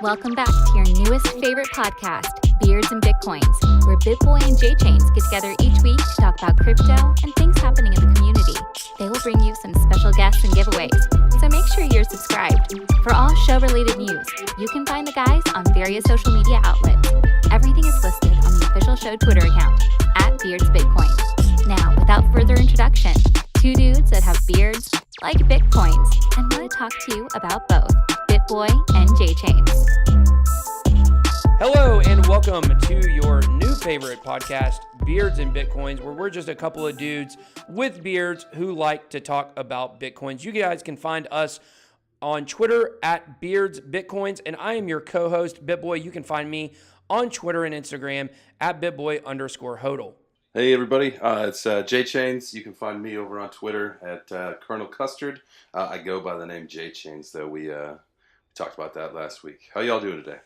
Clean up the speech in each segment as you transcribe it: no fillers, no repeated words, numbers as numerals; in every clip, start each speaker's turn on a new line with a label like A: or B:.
A: Welcome back to your newest favorite podcast, Beards and Bitcoins, where BitBoy and JChains get together each week to talk about crypto and things happening in the community. They will bring you some special guests and giveaways, so make sure you're subscribed. For all show-related news, you can find the guys on various social media outlets. Everything is listed on the official show Twitter account, @BeardsBitcoin. Now, without further introduction, two dudes that have beards like Bitcoins and want to talk to you about both, BitBoy and JChains.
B: Hello and welcome to your new favorite podcast, Beards and Bitcoins, where we're just a couple of dudes with beards who like to talk about Bitcoins. You guys can find us on Twitter @BeardsBitcoins, and I am your co-host, BitBoy. You can find me on Twitter and Instagram @BitBoy_HODL.
C: Hey everybody, it's JChains. You can find me over on Twitter at Colonel Custard. I go by the name JChains, though we talked about that last week. How y'all doing today?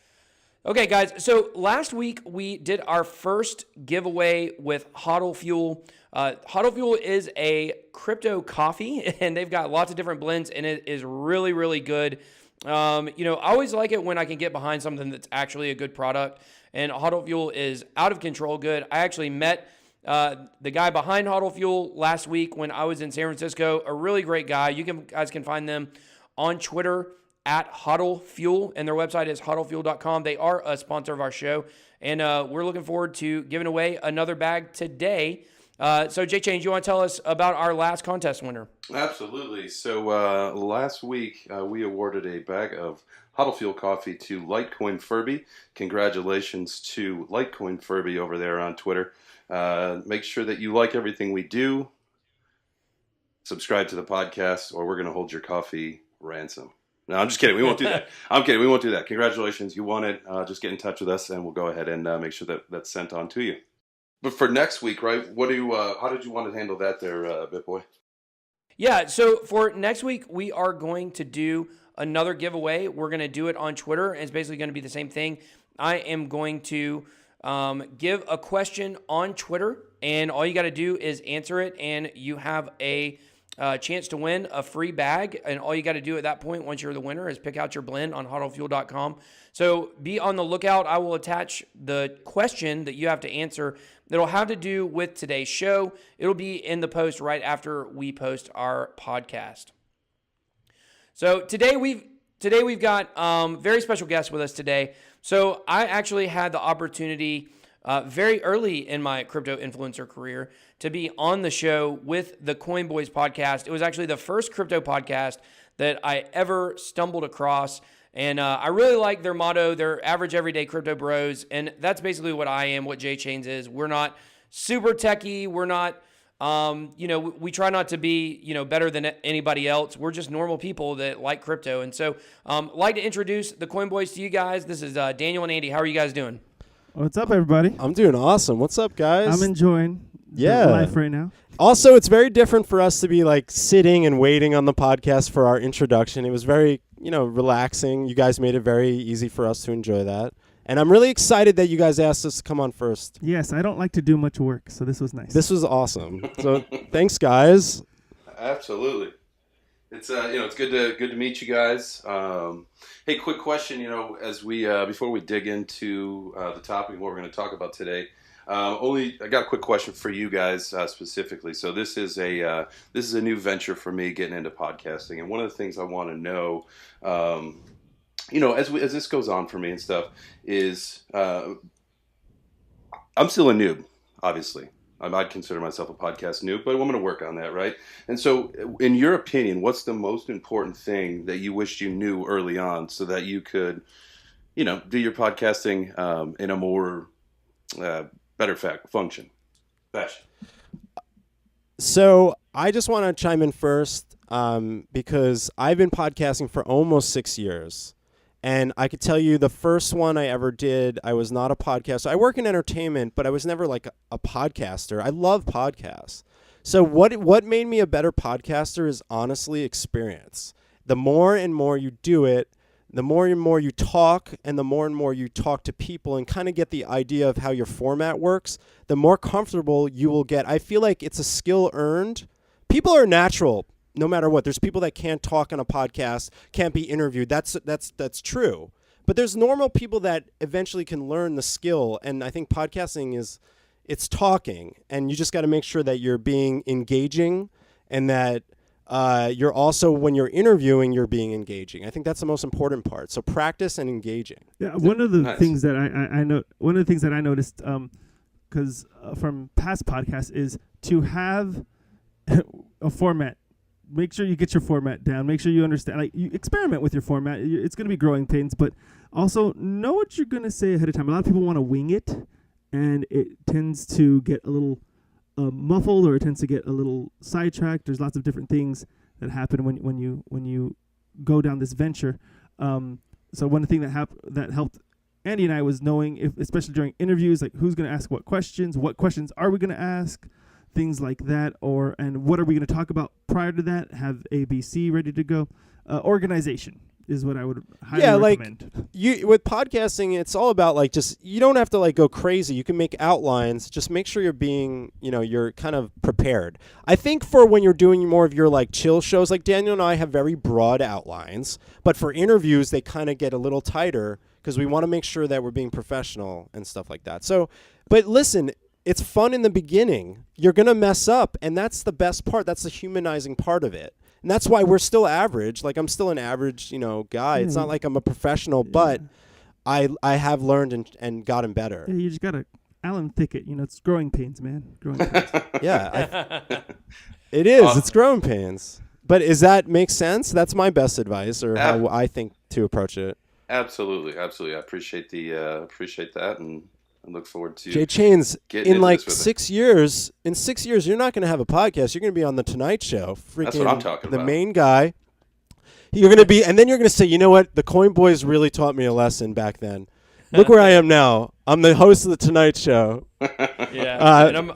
B: Okay, guys, so last week we did our first giveaway with HODL Fuel. HODL Fuel is a crypto coffee, and they've got lots of different blends, and it is really, really good. I always like it when I can get behind something that's actually a good product, and HODL Fuel is out of control good. I actually met the guy behind HODL Fuel last week when I was in San Francisco, a really great guy. You guys can find them on Twitter @HODL Fuel, and their website is hodlfuel.com. They are a sponsor of our show, and we're looking forward to giving away another bag today. So, JChains, you want to tell us about our last contest winner?
C: Absolutely. So last week we awarded a bag of HODL Fuel coffee to Litecoin Furby. Congratulations to Litecoin Furby over there on Twitter. Make sure that you like everything we do. Subscribe to the podcast, or we're going to hold your coffee ransom. No, I'm just kidding. We won't do that. I'm kidding. We won't do that. Congratulations. You won it. Just get in touch with us, and we'll go ahead and make sure that that's sent on to you. But for next week, right, how did you want to handle that there, BitBoy?
B: Yeah, so for next week, we are going to do another giveaway. We're going to do it on Twitter, and it's basically going to be the same thing. I am going to give a question on Twitter, and all you got to do is answer it, and you have a chance to win a free bag. And all you got to do at that point, once you're the winner, is pick out your blend on hodlfuel.com. So be on the lookout. I will attach the question that you have to answer that'll have to do with today's show. It'll be in the post right after we post our podcast. So today we've got very special guests with us today. So I actually had the opportunity very early in my crypto influencer career to be on the show with the Coin Boys podcast. It was actually the first crypto podcast that I ever stumbled across. And I really like their motto. They're average everyday crypto bros. And that's basically what I am, what JChains is. We're not super techie. We're not, we try not to be, better than anybody else. We're just normal people that like crypto. And so I'd like to introduce the Coin Boys to you guys. This is Daniel and Andy. How are you guys doing?
D: What's up, everybody?
E: I'm doing awesome. What's up, guys?
D: I'm enjoying life right now.
E: Also, it's very different for us to be like sitting and waiting on the podcast for our introduction. It was very, relaxing. You guys made it very easy for us to enjoy that. And I'm really excited that you guys asked us to come on first.
D: Yes, I don't like to do much work, so this was nice.
E: This was awesome. So thanks, guys.
C: Absolutely. It's it's good to meet you guys. Hey, quick question. As we before we dig into the topic of what we're going to talk about today, I got a quick question for you guys specifically. So this is a new venture for me, getting into podcasting, and one of the things I want to know, as this goes on for me and stuff, is I'm still a noob, obviously. I'd consider myself a podcast noob, but I'm going to work on that, right? And so, in your opinion, what's the most important thing that you wished you knew early on so that you could, do your podcasting in a more better function? Fashion.
E: So I just want to chime in first because I've been podcasting for almost 6 years. And I could tell you the first one I ever did, I was not a podcaster. I work in entertainment, but I was never like a podcaster. I love podcasts. So what made me a better podcaster is honestly experience. The more and more you do it, the more and more you talk, and the more you talk to people and kind of get the idea of how your format works, the more comfortable you will get. I feel like it's a skill earned. People are natural. No matter what, there's people that can't talk on a podcast, can't be interviewed. That's true. But there's normal people that eventually can learn the skill. And I think podcasting it's talking, and you just got to make sure that you're being engaging, and that you're also, when you're interviewing, you're being engaging. I think that's the most important part. So practice and engaging.
D: Yeah, one of the things that I know, one of the things that I noticed, because from past podcasts, is to have a format. Make sure you get your format down. Make sure you understand. Like, you experiment with your format. It's going to be growing pains, but also know what you're going to say ahead of time. A lot of people want to wing it, and it tends to get a little muffled, or it tends to get a little sidetracked. There's lots of different things that happen when you go down this venture. So one thing that helped Andy and I was knowing, especially during interviews, like who's going to ask what questions are we going to ask, things like that, and what are we going to talk about prior to that. Have ABC ready to go. Organization is what I would highly recommend.
E: Like with podcasting, it's all about like, just, you don't have to like go crazy. You can make outlines. Just make sure you're being, you're kind of prepared. I think for when you're doing more of your like chill shows, like Daniel and I have very broad outlines, but for interviews, they kind of get a little tighter because we want to make sure that we're being professional and stuff like that. So, but listen, it's fun in the beginning. You're going to mess up, and that's the best part. That's the humanizing part of it. And that's why we're still average. Like, I'm still an average, guy. It's not like I'm a professional, but I have learned and gotten better.
D: Yeah, you just got to Alan Thicket. It's growing pains, man. Growing pains.
E: Yeah. It is. It's growing pains. But does that make sense? That's my best advice, or how I think to approach it.
C: Absolutely. I appreciate appreciate that, and I look forward to
E: Jay Chains. In like 6 years, you're not going to have a podcast. You're going to be on the Tonight Show. Freaking,
C: that's what I'm talking about.
E: The main guy. You're going to be, and then you're going to say, you know what? The Coin Boys really taught me a lesson back then. Look where I am now. I'm the host of the Tonight Show.
B: Yeah, and I'm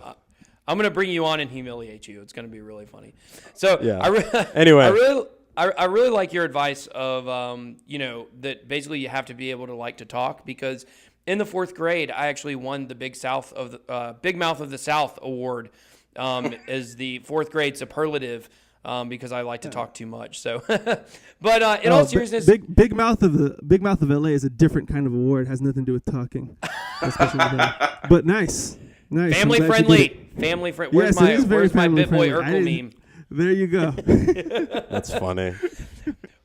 B: going to bring you on and humiliate you. It's going to be really funny. So
E: yeah. Anyway.
B: I really like your advice of that basically you have to be able to like to talk, because in the 4th grade, I actually won the Big Mouth of the South award as the 4th grade superlative because I like to talk too much. So, but in all seriousness,
D: Big Mouth of LA is a different kind of award. It has nothing to do with talking, especially with that. But nice.
B: Family friendly. Where's my BitBoy Urkel meme?
D: There you go.
E: That's funny.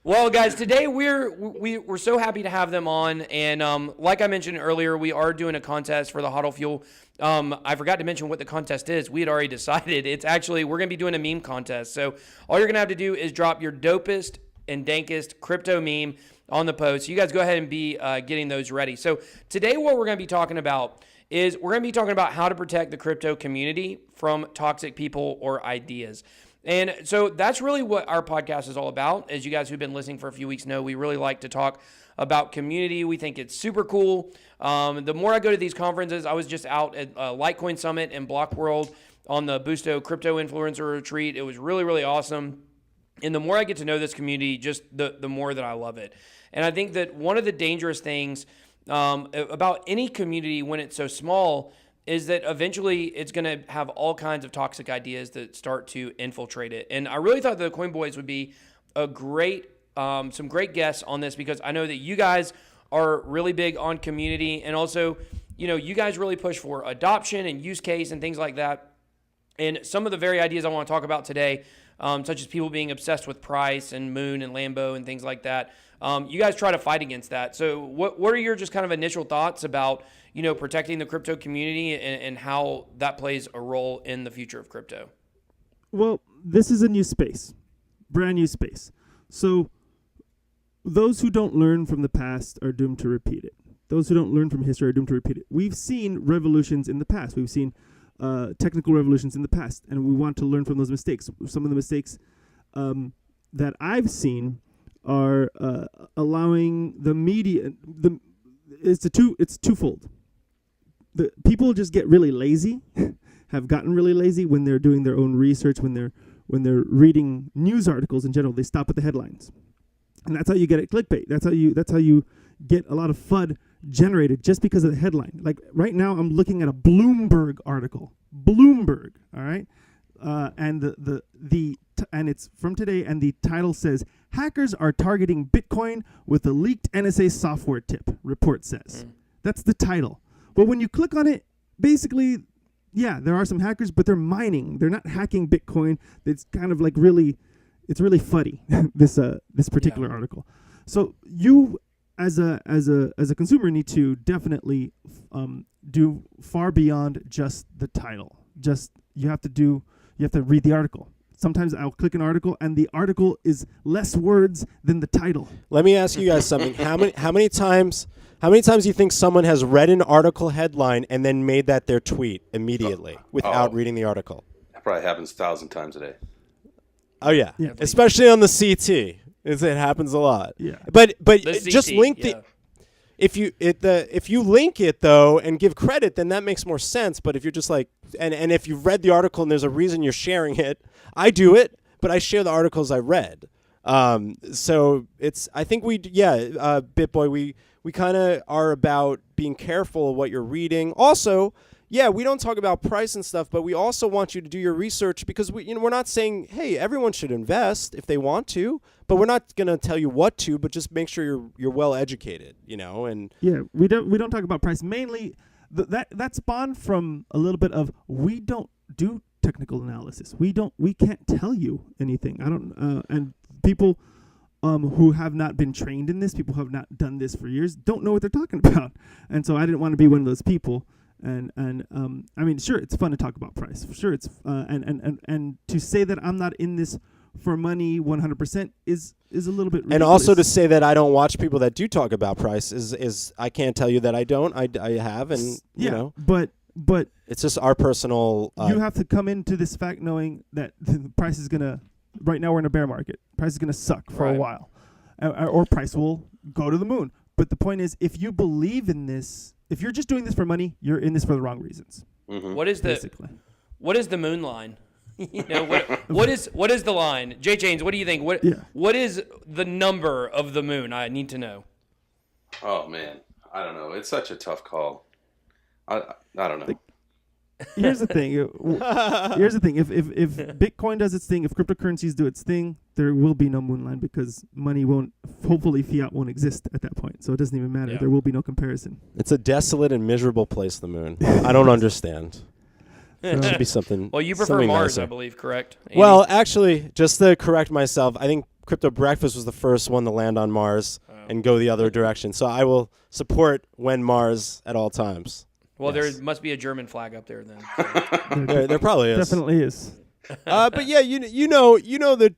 B: Well, guys, today we're so happy to have them on, and like I mentioned earlier, we are doing a contest for the Huddle Fuel. I forgot to mention what the contest is. We had already decided. It's actually, we're going to be doing a meme contest. So all you're going to have to do is drop your dopest and dankest crypto meme on the post. So you guys go ahead and be getting those ready. So today what we're going to be talking about is we're going to be talking about how to protect the crypto community from toxic people or ideas. And so that's really what our podcast is all about. As you guys who've been listening for a few weeks know, we really like to talk about community. We think it's super cool. The more I go to these conferences, I was just out at Litecoin Summit in Block World on the Busto Crypto Influencer Retreat. It was really, really awesome. And the more I get to know this community, just the more that I love it. And I think that one of the dangerous things about any community when it's so small is that eventually it's going to have all kinds of toxic ideas that start to infiltrate it. And I really thought the Coin Boys would be a great, some great guests on this, because I know that you guys are really big on community, and also, you guys really push for adoption and use case and things like that. And some of the very ideas I want to talk about today, such as people being obsessed with price and Moon and Lambo and things like that, you guys try to fight against that. So what are your just kind of initial thoughts about protecting the crypto community and how that plays a role in the future of crypto?
D: Well, this is a new space, brand new space. So those who don't learn from the past are doomed to repeat it. Those who don't learn from history are doomed to repeat it. We've seen revolutions in the past. We've seen technical revolutions in the past, and we want to learn from those mistakes. Some of the mistakes that I've seen are allowing the media. It's twofold. The people just get really lazy, have gotten really lazy when they're doing their own research, when they're reading news articles in general. They stop at the headlines, and that's how you get it clickbait. That's how you get a lot of FUD generated just because of the headline. Like right now, I'm looking at a Bloomberg article. Bloomberg, all right, and the and it's from today, and the title says, "Hackers are targeting Bitcoin with a leaked NSA software tip," report says. That's the title. But when you click on it, basically, yeah, there are some hackers, but they're mining. They're not hacking Bitcoin. It's kind of like it's really fuddy, this particular article. So you, as a consumer, need to definitely do far beyond just the title. You have to read the article. Sometimes I'll click an article and the article is less words than the title.
E: Let me ask you guys something. How many times do you think someone has read an article headline and then made that their tweet immediately without reading the article?
C: That probably happens 1,000 times a day.
E: Oh yeah.
D: Yeah.
E: Especially on the CT. It happens a lot.
D: Yeah.
E: But
B: The
E: just
B: CT,
E: link
B: yeah.
E: if you link it though and give credit, then that makes more sense. But if you're just like and if you've read the article and there's a reason you're sharing it, I do it, but I share the articles I read. So I think BitBoy, we kind of are about being careful of what you're reading. Also, yeah, we don't talk about price and stuff, but we also want you to do your research because we're not saying, hey, everyone should invest if they want to, but we're not going to tell you what to, but just make sure you're well educated, and
D: Yeah, we don't talk about price. Mainly, that spawned from a little bit of we don't do technical analysis. We can't tell you anything. I don't and people who have not been trained in this, people who have not done this for years, don't know what they're talking about. And so I didn't want to be one of those people. And I mean, sure, it's fun to talk about price. Sure, it's and to say that I'm not in this for money 100% is a little bit ridiculous.
E: And also to say that I don't watch people that do talk about price is I can't tell you that I don't. I have, and
D: but
E: it's just our personal.
D: You have to come into this fact knowing that the price is gonna. Right now we're in a bear market. Price is gonna suck for a while, or price will go to the moon. But the point is, if you believe in this, if you're just doing this for money, you're in this for the wrong reasons.
C: Mm-hmm.
B: What is the moon line? What is the line? Jay Chains, what do you think? What is the number of the moon? I need to know.
C: Oh man, I don't know. It's such a tough call. I don't know.
D: Here's the thing. If Bitcoin does its thing, if cryptocurrencies do its thing, there will be no moon line because money won't. Hopefully, fiat won't exist at that point. So it doesn't even matter.
B: Yeah.
D: There will be no comparison.
E: It's a desolate and miserable place, the moon. I don't understand. It should be something.
B: Well, you prefer
E: something
B: Mars,
E: nicer.
B: I believe, correct? Andy?
E: Well, actually, just to correct myself, I think Crypto Breakfast was the first one to land on Mars and go the other direction. So I will support When Mars at all times.
B: Well,
E: Yes.
B: there must be a German flag up there then.
E: There probably is.
D: Definitely is.
E: But yeah, you know that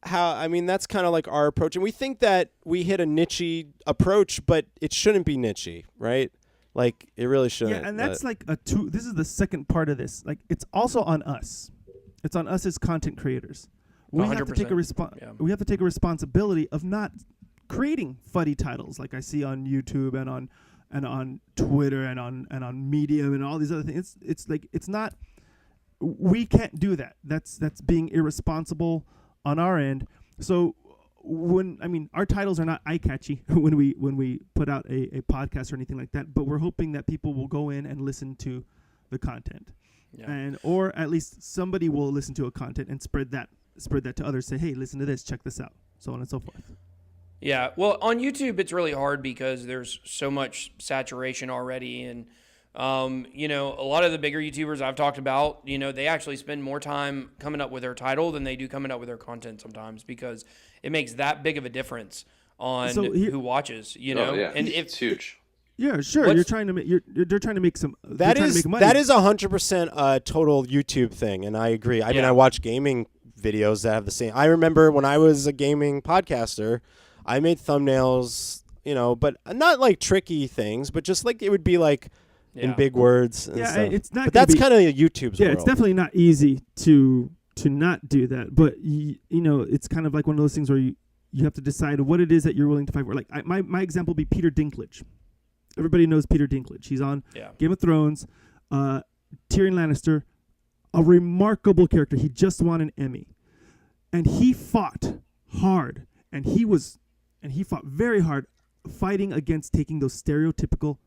E: how I mean that's kind of like our approach, and we think that we hit a niche approach, but it shouldn't be niche, right? Like it really shouldn't.
D: Yeah, and that's like this is the second part of this. Like it's also on us. It's on us as content creators. We have to take
B: 100%.
D: We have to take a responsibility of not creating fuddy titles like I see on YouTube and on Twitter and on Medium and all these other things. It's like it's not. We can't do that. That's being irresponsible on our end. So our titles are not eye catchy when we put out a podcast or anything like that. But we're hoping that people will go in and listen to the content, or at least somebody will listen to a content and spread that to others. Say, hey, listen to this, check this out, so on and so forth.
B: Yeah, well, on YouTube, it's really hard because there's so much saturation already. And, a lot of the bigger YouTubers I've talked about, they actually spend more time coming up with their title than they do coming up with their content sometimes because it makes that big of a difference on who watches,
C: Oh, yeah.
B: And
C: it's huge.
D: Yeah, sure.
B: What's-
D: You're trying to make they're trying to make some.
E: That
D: they're trying
E: is
D: to make money.
E: that is 100% a total YouTube thing, and I agree. I mean, I watch gaming videos that have the same. I remember when I was a gaming podcaster, I made thumbnails, but not like tricky things, but just like it would be like in big words and stuff.
D: It's not.
E: But that's kind of YouTube's world.
D: It's definitely not easy to not do that. But it's kind of like one of those things where you have to decide what it is that you're willing to fight for. Like my example would be Peter Dinklage. Everybody knows Peter Dinklage. He's on Game of Thrones. Tyrion Lannister, a remarkable character. He just won an Emmy, and he fought hard, and he fought very hard, fighting against taking those stereotypical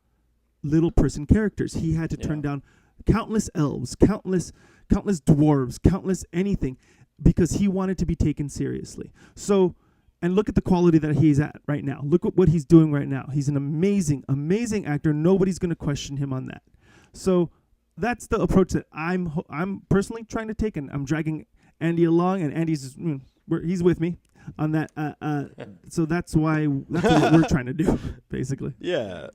D: little person characters. He had to turn down countless elves, countless dwarves, countless anything, because he wanted to be taken seriously. So, and look at the quality that he's at right now. Look at what he's doing right now. He's an amazing, amazing actor. Nobody's going to question him on that. So that's the approach that I'm personally trying to take, and I'm dragging Andy along, and Andy's he's with me on that. So that's what we're trying to do, basically.
E: Yeah.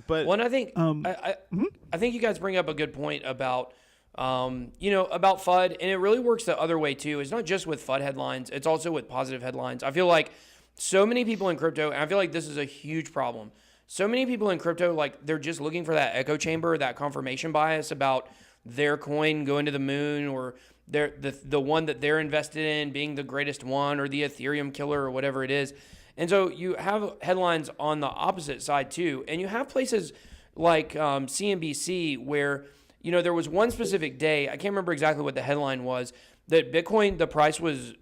E: But
B: Well, and I think I think you guys bring up a good point about about FUD, and it really works the other way too. It's not just with FUD headlines; it's also with positive headlines. I feel like so many people in crypto, and I feel like this is a huge problem. So many people in crypto, like they're just looking for that echo chamber, that confirmation bias about their coin going to the moon, or the one that they're invested in being the greatest one, or the Ethereum killer, or whatever it is. And so you have headlines on the opposite side too, and you have places like CNBC where there was one specific day, I can't remember exactly what the headline was, that Bitcoin, the price was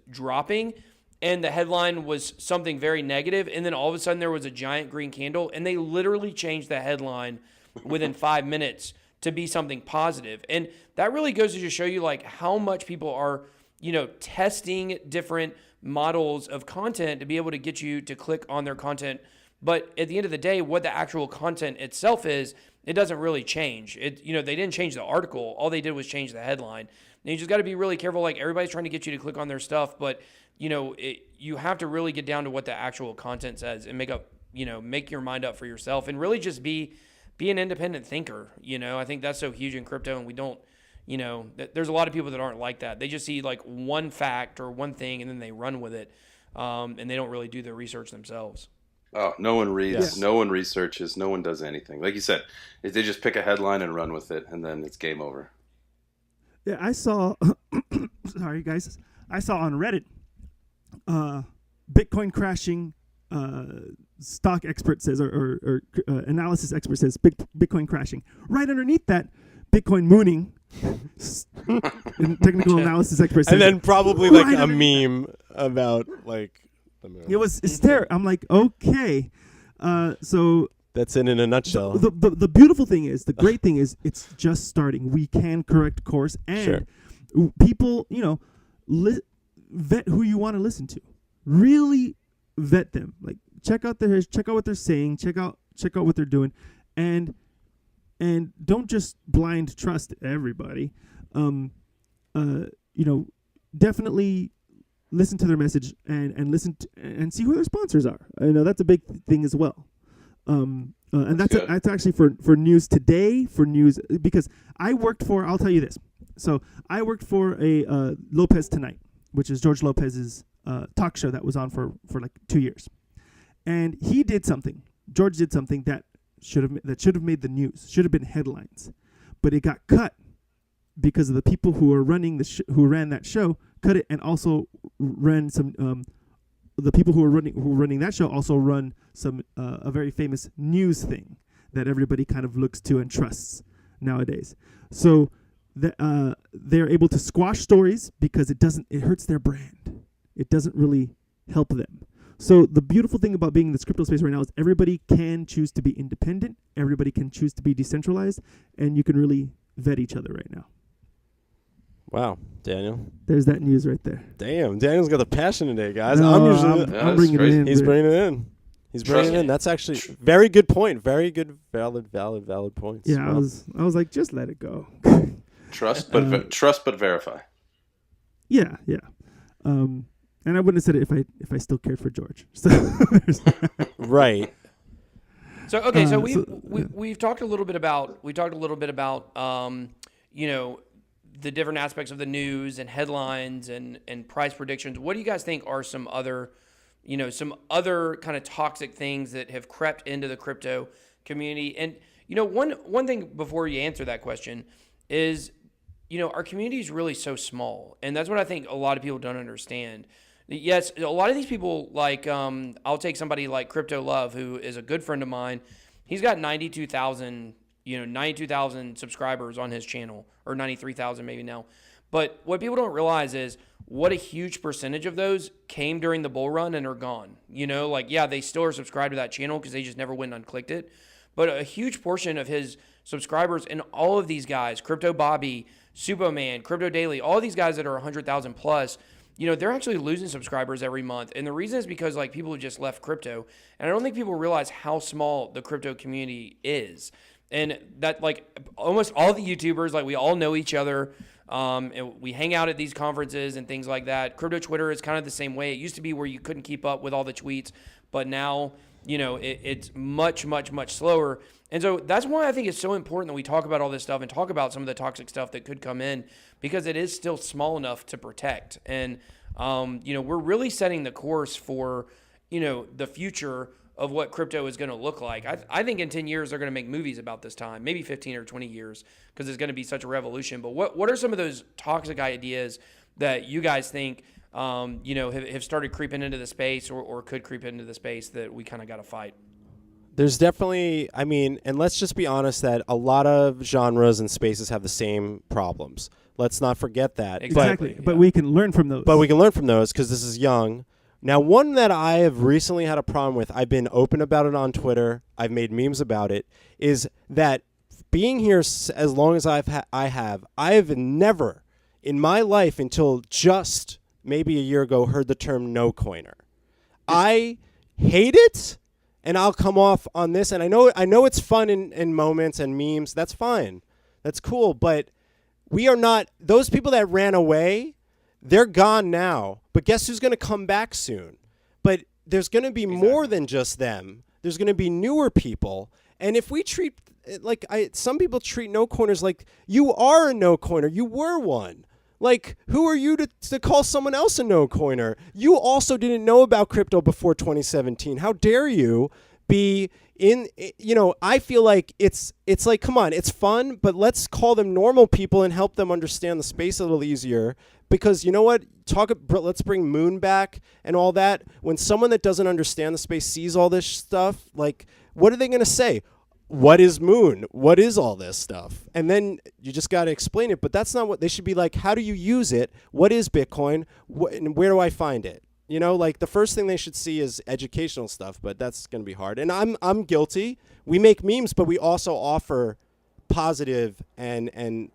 B: dropping, and the headline was something very negative, and then all of a sudden there was a giant green candle, and they literally changed the headline within 5 minutes to be something positive. And that really goes to just show you like how much people are, testing different models of content to be able to get you to click on their content. But at the end of the day, what the actual content itself is, it doesn't really change. They didn't change the article. All they did was change the headline. And you just got to be really careful. Like everybody's trying to get you to click on their stuff, but you have to really get down to what the actual content says and make your mind up for yourself, and really just be an independent thinker. I think that's so huge in crypto, and we don't, there's a lot of people that aren't like that. They just see like one fact or one thing and then they run with it, and they don't really do their research themselves.
C: Oh, no one reads, no one researches, no one does anything. Like you said, they just pick a headline and run with it, and then it's game over.
D: Yeah, I saw. Sorry, guys. I saw on Reddit, Bitcoin crashing. Stock expert says, or analysis expert says, Bitcoin crashing. Right underneath that, Bitcoin mooning. Technical analysis expert says,
E: and then probably like a meme about like.
D: It was hysterical. I'm like, okay. So
E: that's it in a nutshell.
D: The beautiful thing is, the great thing is, it's just starting. We can correct course, and people, vet who you want to listen to. Really vet them. Like check out what they're saying. Check out what they're doing, and don't just blind trust everybody. Definitely listen to their message and listen and see who their sponsors are. I know that's a big thing as well. And that's actually for news today, because I'll tell you this. So I worked for a Lopez Tonight, which is George Lopez's talk show that was on for like 2 years. And George did something that should have made the news, should have been headlines, but it got cut because of the people who were running who ran that show cut it, and also ran some. The people who were running that show also run some a very famous news thing that everybody kind of looks to and trusts nowadays. So they're able to squash stories because it hurts their brand. It doesn't really help them. So the beautiful thing about being in this crypto space right now is everybody can choose to be independent. Everybody can choose to be decentralized, and you can really vet each other right now.
E: Wow, Daniel.
D: There's that news right there.
E: Damn, Daniel's got the passion today, guys.
D: I'm bringing it in.
E: He's bringing it in. He's bringing it in. That's actually very good point. Very good, valid points.
D: Yeah, wow. I was like, just let it go.
C: Trust but verify.
D: Yeah. And I wouldn't have said it if I still cared for George. So
E: right.
B: So okay, so we've talked a little bit about the different aspects of the news and headlines and price predictions. What do you guys think are some other kind of toxic things that have crept into the crypto community? And one thing before you answer that question is, our community is really so small, and that's what I think a lot of people don't understand. Yes, a lot of these people, like I'll take somebody like Crypto Love, who is a good friend of mine. He's got 92,000 subscribers on his channel, or 93,000 maybe now. But what people don't realize is what a huge percentage of those came during the bull run and are gone. They still are subscribed to that channel because they just never went and unclicked it. But a huge portion of his subscribers, and all of these guys, Crypto Bobby, Supoman, Crypto Daily, all these guys that are 100,000 plus, they're actually losing subscribers every month. And the reason is because like people have just left crypto. And I don't think people realize how small the crypto community is. And that like almost all the YouTubers, like we all know each other. And we hang out at these conferences and things like that. Crypto Twitter is kind of the same way. It used to be where you couldn't keep up with all the tweets, but now, it's much, much, much slower. And so that's why I think it's so important that we talk about all this stuff and talk about some of the toxic stuff that could come in, because it is still small enough to protect. And, we're really setting the course for, the future of what crypto is going to look like. I think in 10 years, they're going to make movies about this time, maybe 15 or 20 years, because it's going to be such a revolution. But what are some of those toxic ideas that you guys think, have started creeping into the space or could creep into the space that we kind of got to fight?
E: There's definitely, and let's just be honest that a lot of genres and spaces have the same problems. Let's not forget that.
B: Exactly.
D: But we can learn from those.
E: But we can learn from those because this is young. Now, one that I have recently had a problem with, I've been open about it on Twitter, I've made memes about it, is that being here as long as I have never in my life until just maybe a year ago heard the term no coiner. I hate it, and I'll come off on this, and I know it's fun in moments and memes. That's fine. That's cool, but we are not, those people that ran away, they're gone now. But guess who's going to come back soon? But there's going to be more than just them. There's going to be newer people. And if we treat, some people treat no coiners like you are a no coiner. You were one. Like, who are you to call someone else a no coiner? You also didn't know about crypto before 2017. How dare you be in, I feel like it's like, come on, it's fun, but let's call them normal people and help them understand the space a little easier. Because you know what? Let's bring Moon back and all that. When someone that doesn't understand the space sees all this stuff, like, what are they going to say? What is Moon? What is all this stuff? And then you just got to explain it. But that's not what they should be like. How do you use it? What is Bitcoin? And where do I find it? The first thing they should see is educational stuff, but that's going to be hard. And I'm guilty. We make memes, but we also offer positive and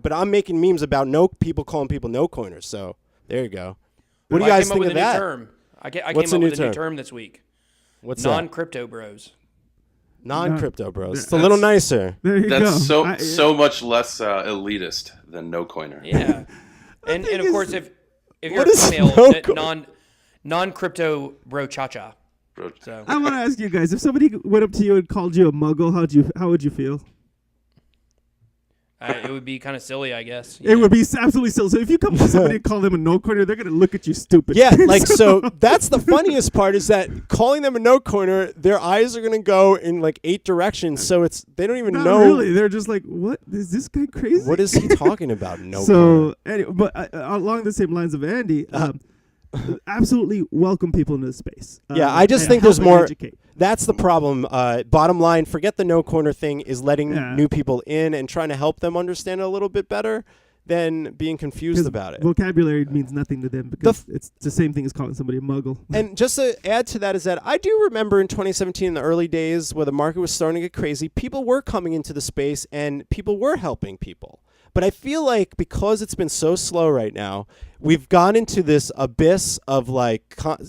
E: but I'm making memes about people calling people no coiners. So there you go. What do you guys think of that?
B: I came up with a new term this week.
E: What's
B: non-crypto bros.
E: Non-crypto bros. It's a little nicer.
D: There you go.
C: That's so much less elitist than no coiner.
B: Yeah. and of course, if you're
E: what
B: a
E: is
B: female, non-crypto bro cha-cha. So
D: I want to ask you guys, if somebody went up to you and called you a muggle, how would you feel?
B: it would be kind of silly, I guess.
D: It would be absolutely silly. So if you come to somebody and call them a no coiner, they're going to look at you stupid.
E: Yeah, so that's the funniest part is that calling them a no coiner, their eyes are going to go in 8 directions. So they don't even know.
D: Really, they're just like, what? Is this guy crazy?
E: What is he talking about? No coiner.
D: So anyway, but along the same lines of Andy, absolutely welcome people into the space.
E: Yeah, I just think there's more. That's the problem. Bottom line, forget the no corner thing is letting new people in and trying to help them understand it a little bit better than being confused about it.
D: Vocabulary means nothing to them because it's the same thing as calling somebody a muggle.
E: And just to add to that is that I do remember in 2017, in the early days where the market was starting to get crazy, people were coming into the space and people were helping people. But I feel like because it's been so slow right now, we've gone into this abyss of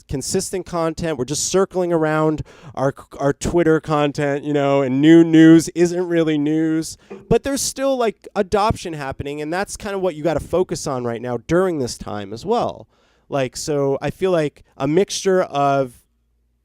E: consistent content. We're just circling around our Twitter content, and new news isn't really news. But there's still adoption happening, and that's kind of what you got to focus on right now during this time as well. So I feel like a mixture of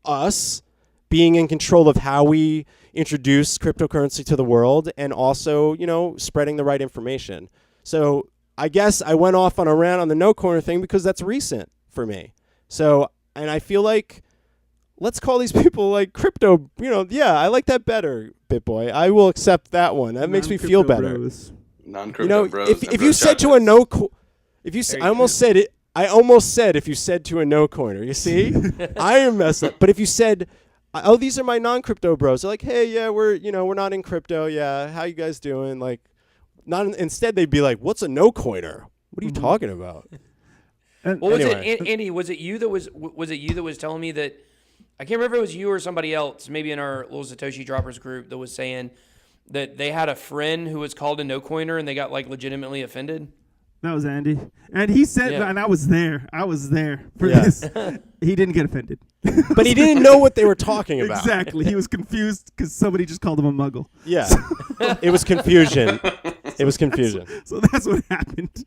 E: us being in control of how we introduce cryptocurrency to the world and also, spreading the right information. So I guess I went off on a rant on the no corner thing because that's recent for me. So, and I feel like let's call these people crypto, I like that better, BitBoy. I will accept that one. That makes me feel better.
D: Bros.
C: Non-crypto bros.
E: If you said to a I almost said it. I almost said if you said to a no coiner, you see, I am messed up. But if you said, oh, these are my non-crypto bros. They're like, hey, yeah, we're not in crypto. Yeah, how you guys doing? Instead they'd be like, what's a no coiner? What are you talking about?
B: Was it Andy? Was it you that was telling me that? I can't remember if it was you or somebody else, maybe in our little Satoshi Droppers group, that was saying that they had a friend who was called a no coiner and they got like legitimately offended?
D: That was Andy. And he said,
B: Yeah.
D: and I was there for
E: Yeah.
D: this. He didn't get offended.
E: But he didn't know what they were talking about.
D: Exactly. He was confused because somebody just called him a muggle.
E: Yeah. It was confusion. It was confusion.
D: So that's what happened.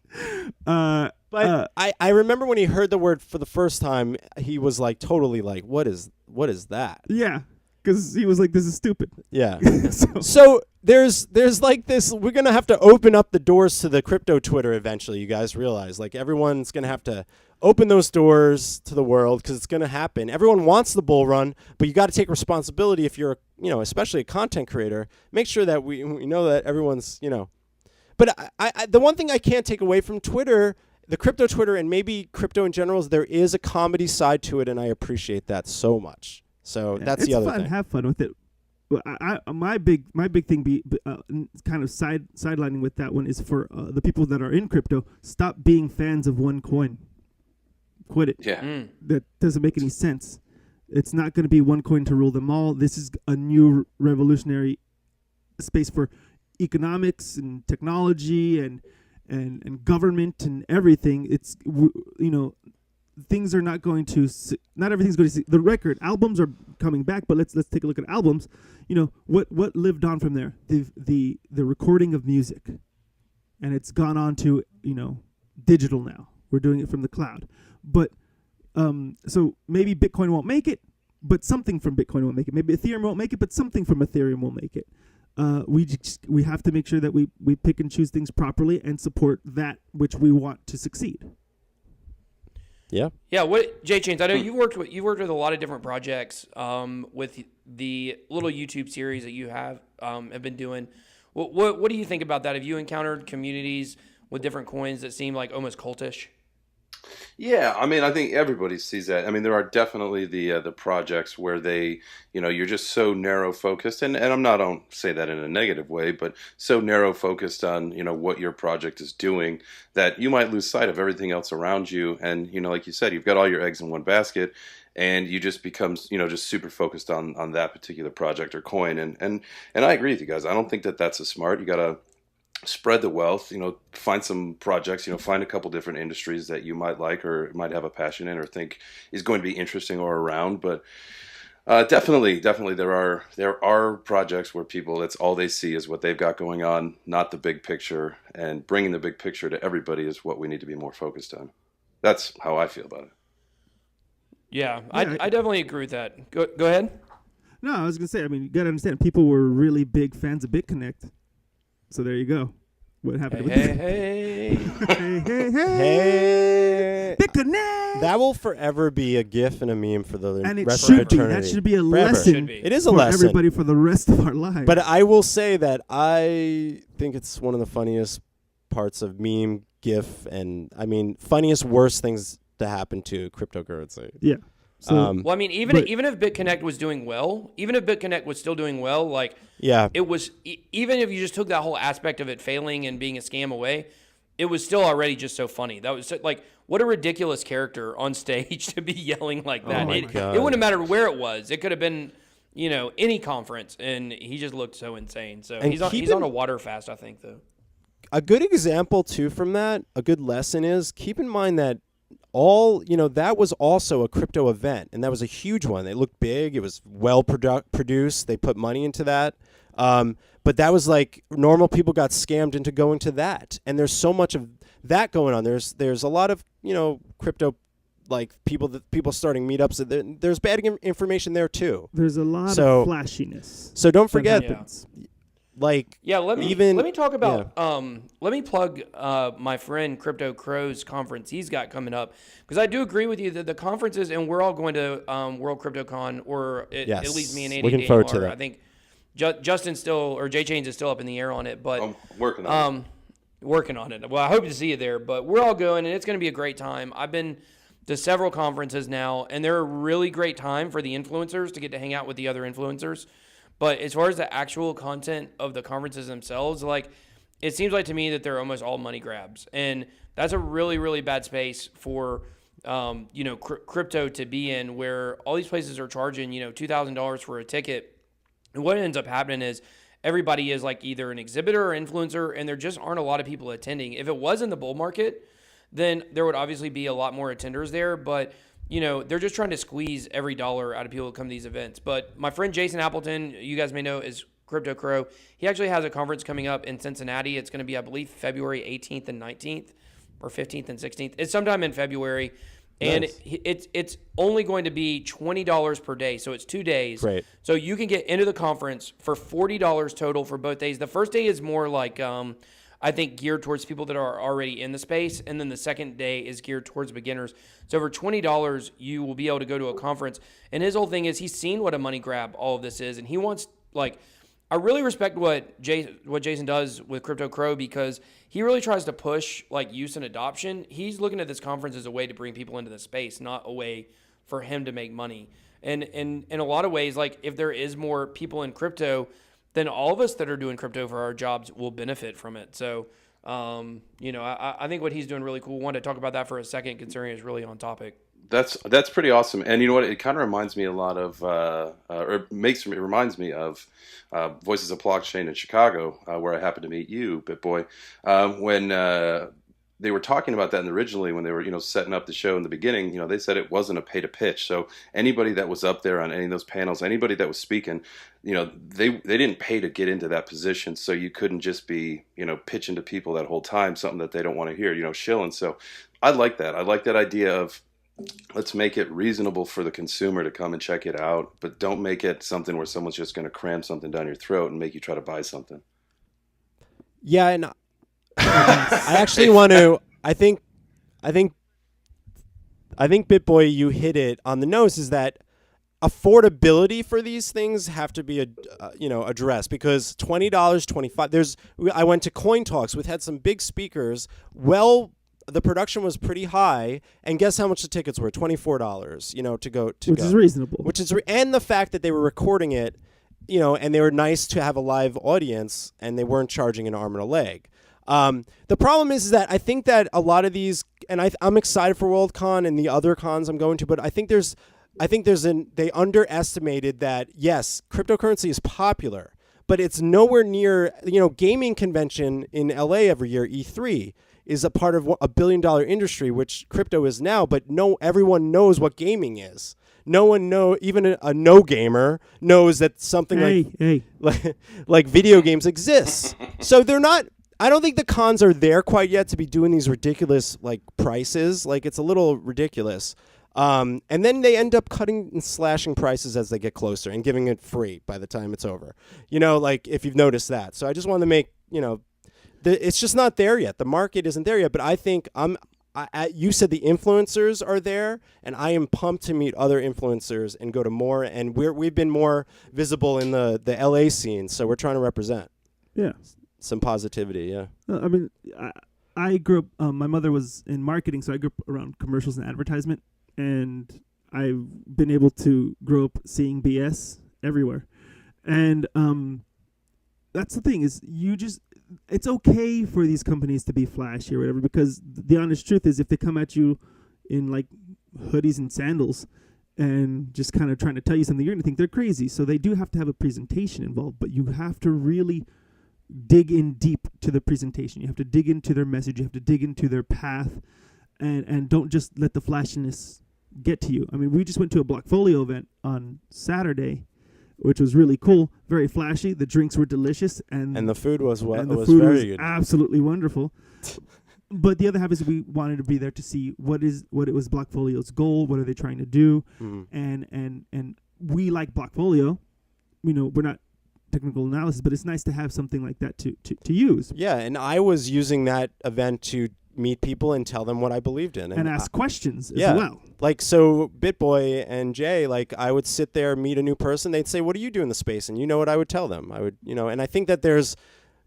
E: But I remember when he heard the word for the first time, he was like totally like, what is that?
D: Yeah. Because he was like, this is stupid.
E: Yeah.
D: So,
E: So there's like this, we're going to have to open up the doors to the crypto Twitter eventually, you guys realize. Like everyone's going to have to open those doors to the world because it's going to happen. Everyone wants the bull run, but you got to take responsibility if you're, especially a content creator. Make sure that we know that everyone's, But I the one thing I can't take away from Twitter, the crypto Twitter and maybe crypto in general, is there is a comedy side to it, and I appreciate that so much. So that's the other
D: fun.
E: thing.
D: Have fun with it. Well, my big thing kind of sidelining with that one is for the people that are in crypto. Stop being fans of one coin. Quit it.
C: Yeah.
D: That doesn't make any sense. It's not going to be one coin to rule them all. This is a new revolutionary space for economics and technology and government and everything. It's things are not going to not everything's going to see the record albums are coming back, but let's take a look at albums. What lived on from there, the recording of music, and it's gone on to digital now. We're doing it from the cloud, but so maybe Bitcoin won't make it, but something from Bitcoin won't make it. Maybe Ethereum won't make it, but something from Ethereum will make it. We have to make sure that we pick and choose things properly and support that which we want to succeed.
E: Yeah.
B: Yeah, what Jay Chains? I know you've worked with a lot of different projects with the little YouTube series that you have been doing. What do you think about that? Have you encountered communities with different coins that seem like almost cultish?
C: Yeah, I mean, I think everybody sees that. I mean, there are definitely the projects where they, you're just so narrow focused, and I don't say that in a negative way, but so narrow focused on, what your project is doing that you might lose sight of everything else around you. And, like you said, you've got all your eggs in one basket, and you just become, just super focused on that particular project or coin. And I agree with you guys. I don't think that that's a smart. You got to spread the wealth, find some projects, find a couple different industries that you might like or might have a passion in or think is going to be interesting or around. But definitely there are projects where people, that's all they see is what they've got going on, not the big picture, and bringing the big picture to everybody is what we need to be more focused on. That's how I feel about it.
B: Yeah, I definitely agree with that. Go ahead.
D: No, I was going to say, I mean, you got to understand, people were really big fans of BitConnect. So there you go. What happened with
B: Hey.
E: Hey.
D: BitConnect?
E: That will forever be a GIF and a meme for the
D: And it
E: rest
D: should
E: of
D: be.
E: eternity.
D: That should be a
E: Forever.
D: lesson
B: Should be.
E: It is a
D: for
E: lesson.
D: everybody for the rest of our lives.
E: But I will say that I think it's one of the funniest parts of meme, GIF, and funniest, worst things to happen to cryptocurrency.
D: yeah. So
B: Well, I mean, even if BitConnect was doing well, even if BitConnect was still doing well, like
E: Yeah.
B: it was, even if you just took that whole aspect of it failing and being a scam away, it was still already just so funny. That was like, what a ridiculous character on stage to be yelling like that.
E: my God.
B: It wouldn't have mattered where it was. It could have been, any conference, and he just looked so insane. So
E: And
B: he's on a water fast, I think, though.
E: A good example, too, from that, a good lesson is keep in mind that that was also a crypto event, and that was a huge one. It looked big. It was well produced. They put money into that. But that was like normal people got scammed into going to that. And there's so much of that going on. There's a lot of, crypto, like people starting meetups. There's bad information there, too.
D: there's a lot of flashiness.
E: So don't
D: that
E: forget,
D: happens.
E: like,
B: Yeah, let me talk about let me plug my friend Crypto Crow's conference he's got coming up, because I do agree with you that the conferences, and we're all going to World CryptoCon, or at least me and Andy.
E: Looking forward to that.
B: I think Justin Jay Chains is still up in the air on it, but
C: I'm working on it.
B: working on it. Well, I hope to see you there, but we're all going, and it's going to be a great time. I've been to several conferences now, and they're a really great time for the influencers to get to hang out with the other influencers. But as far as the actual content of the conferences themselves, like, it seems like to me that they're almost all money grabs. And that's a really, really bad space for, crypto to be in, where all these places are charging, $2,000 for a ticket. And what ends up happening is everybody is like either an exhibitor or influencer, and there just aren't a lot of people attending. If it was in the bull market, then there would obviously be a lot more attenders there, but they're just trying to squeeze every dollar out of people who come to these events. But my friend Jason Appleton, you guys may know, is Crypto Crow. He actually has a conference coming up in Cincinnati. It's going to be, I believe, February 18th and 19th, or 15th and 16th. It's sometime in February. And
E: Nice.
B: it's only going to be $20 per day, so it's 2 days.
E: Great.
B: So you can get into the conference for $40 total for both days. The first day is more like, I think, geared towards people that are already in the space, and then the second day is geared towards beginners. So for $20, you will be able to go to a conference. And his whole thing is he's seen what a money grab all of this is, and he wants, like, I really respect what Jason does with Crypto Crow, because he really tries to push like use and adoption. He's looking at this conference as a way to bring people into the space, not a way for him to make money. And in a lot of ways, like if there is more people in crypto, then all of us that are doing crypto for our jobs will benefit from it. So, I think what he's doing really cool. Wanted to talk about that for a second, considering it's really on topic.
C: That's pretty awesome. And you know what? It kind of reminds me a lot of, it reminds me of Voices of Blockchain in Chicago, where I happened to meet you, BitBoy, when they were talking about that. And originally, when they were setting up the show in the beginning, they said it wasn't a pay to pitch. So anybody that was up there on any of those panels, anybody that was speaking, they didn't pay to get into that position. So you couldn't just be pitching to people that whole time something that they don't want to hear, shilling. So I like that. I like that idea of, let's make it reasonable for the consumer to come and check it out, but don't make it something where someone's just going to cram something down your throat and make you try to buy something.
E: Yeah, and I actually want to. I think, BitBoy, you hit it on the nose. Is that affordability for these things have to be addressed, because $20, $25. I went to Coin Talks. We had some big speakers. The production was pretty high, and guess how much the tickets were? $24, to go.
D: Which is reasonable.
E: And the fact that they were recording it, and they were nice to have a live audience, and they weren't charging an arm and a leg. The problem is that I think that a lot of these, and I'm excited for WorldCon and the other cons I'm going to, but I think they underestimated that, yes, cryptocurrency is popular, but it's nowhere near, gaming convention in LA every year, E3, is a part of a $1 billion industry, which crypto is now, but everyone knows what gaming is. No one even a no gamer knows that something like video games exists. So they're not, I don't think the cons are there quite yet to be doing these ridiculous like prices. Like it's a little ridiculous. And then they end up cutting and slashing prices as they get closer and giving it free by the time it's over. Like if you've noticed that. So I just want to make, it's just not there yet. The market isn't there yet, but I think you said the influencers are there, and I am pumped to meet other influencers and go to more. And we've been more visible in the LA scene, so we're trying to represent.
D: Yeah,
E: some positivity. Yeah.
D: I mean, I grew up. My mother was in marketing, so I grew up around commercials and advertisement, and I've been able to grow up seeing BS everywhere. And that's the thing is, it's okay for these companies to be flashy or whatever, because the honest truth is if they come at you in like hoodies and sandals and just kind of trying to tell you something, you're going to think they're crazy. So they do have to have a presentation involved, but you have to really dig in deep to the presentation. You have to dig into their message. You have to dig into their path, and don't just let the flashiness get to you. I mean, we just went to a Blockfolio event on Saturday, which was really cool, very flashy. The drinks were delicious, and
E: the food was
D: and the
E: was
D: food
E: very
D: was
E: good.
D: absolutely wonderful. But the other half is we wanted to be there to see what it was Blockfolio's goal, what are they trying to do, and we like Blockfolio. We're not technical analysis, but it's nice to have something like that to use.
E: Yeah, and I was using that event to meet people and tell them what I believed in.
D: And ask questions as well.
E: Like, so BitBoy and Jay, like, I would sit there, meet a new person. They'd say, what do you do in the space? And you know what I would tell them? I would, and I think that there's,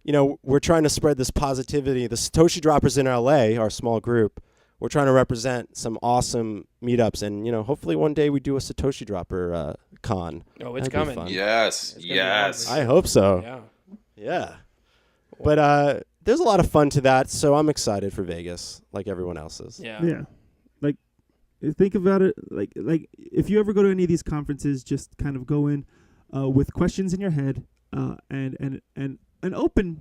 E: we're trying to spread this positivity. The Satoshi Droppers in LA, our small group, we're trying to represent some awesome meetups. And, hopefully one day we do a Satoshi Dropper con.
B: Oh, it's
E: That'd be
B: coming.
E: fun.
C: Yes, yes.
E: I hope so.
B: Yeah.
E: Yeah. But there's a lot of fun to that, so I'm excited for Vegas, like everyone else is.
D: Yeah. Like, think about it. Like if you ever go to any of these conferences, just kind of go in. with questions in your head, and an open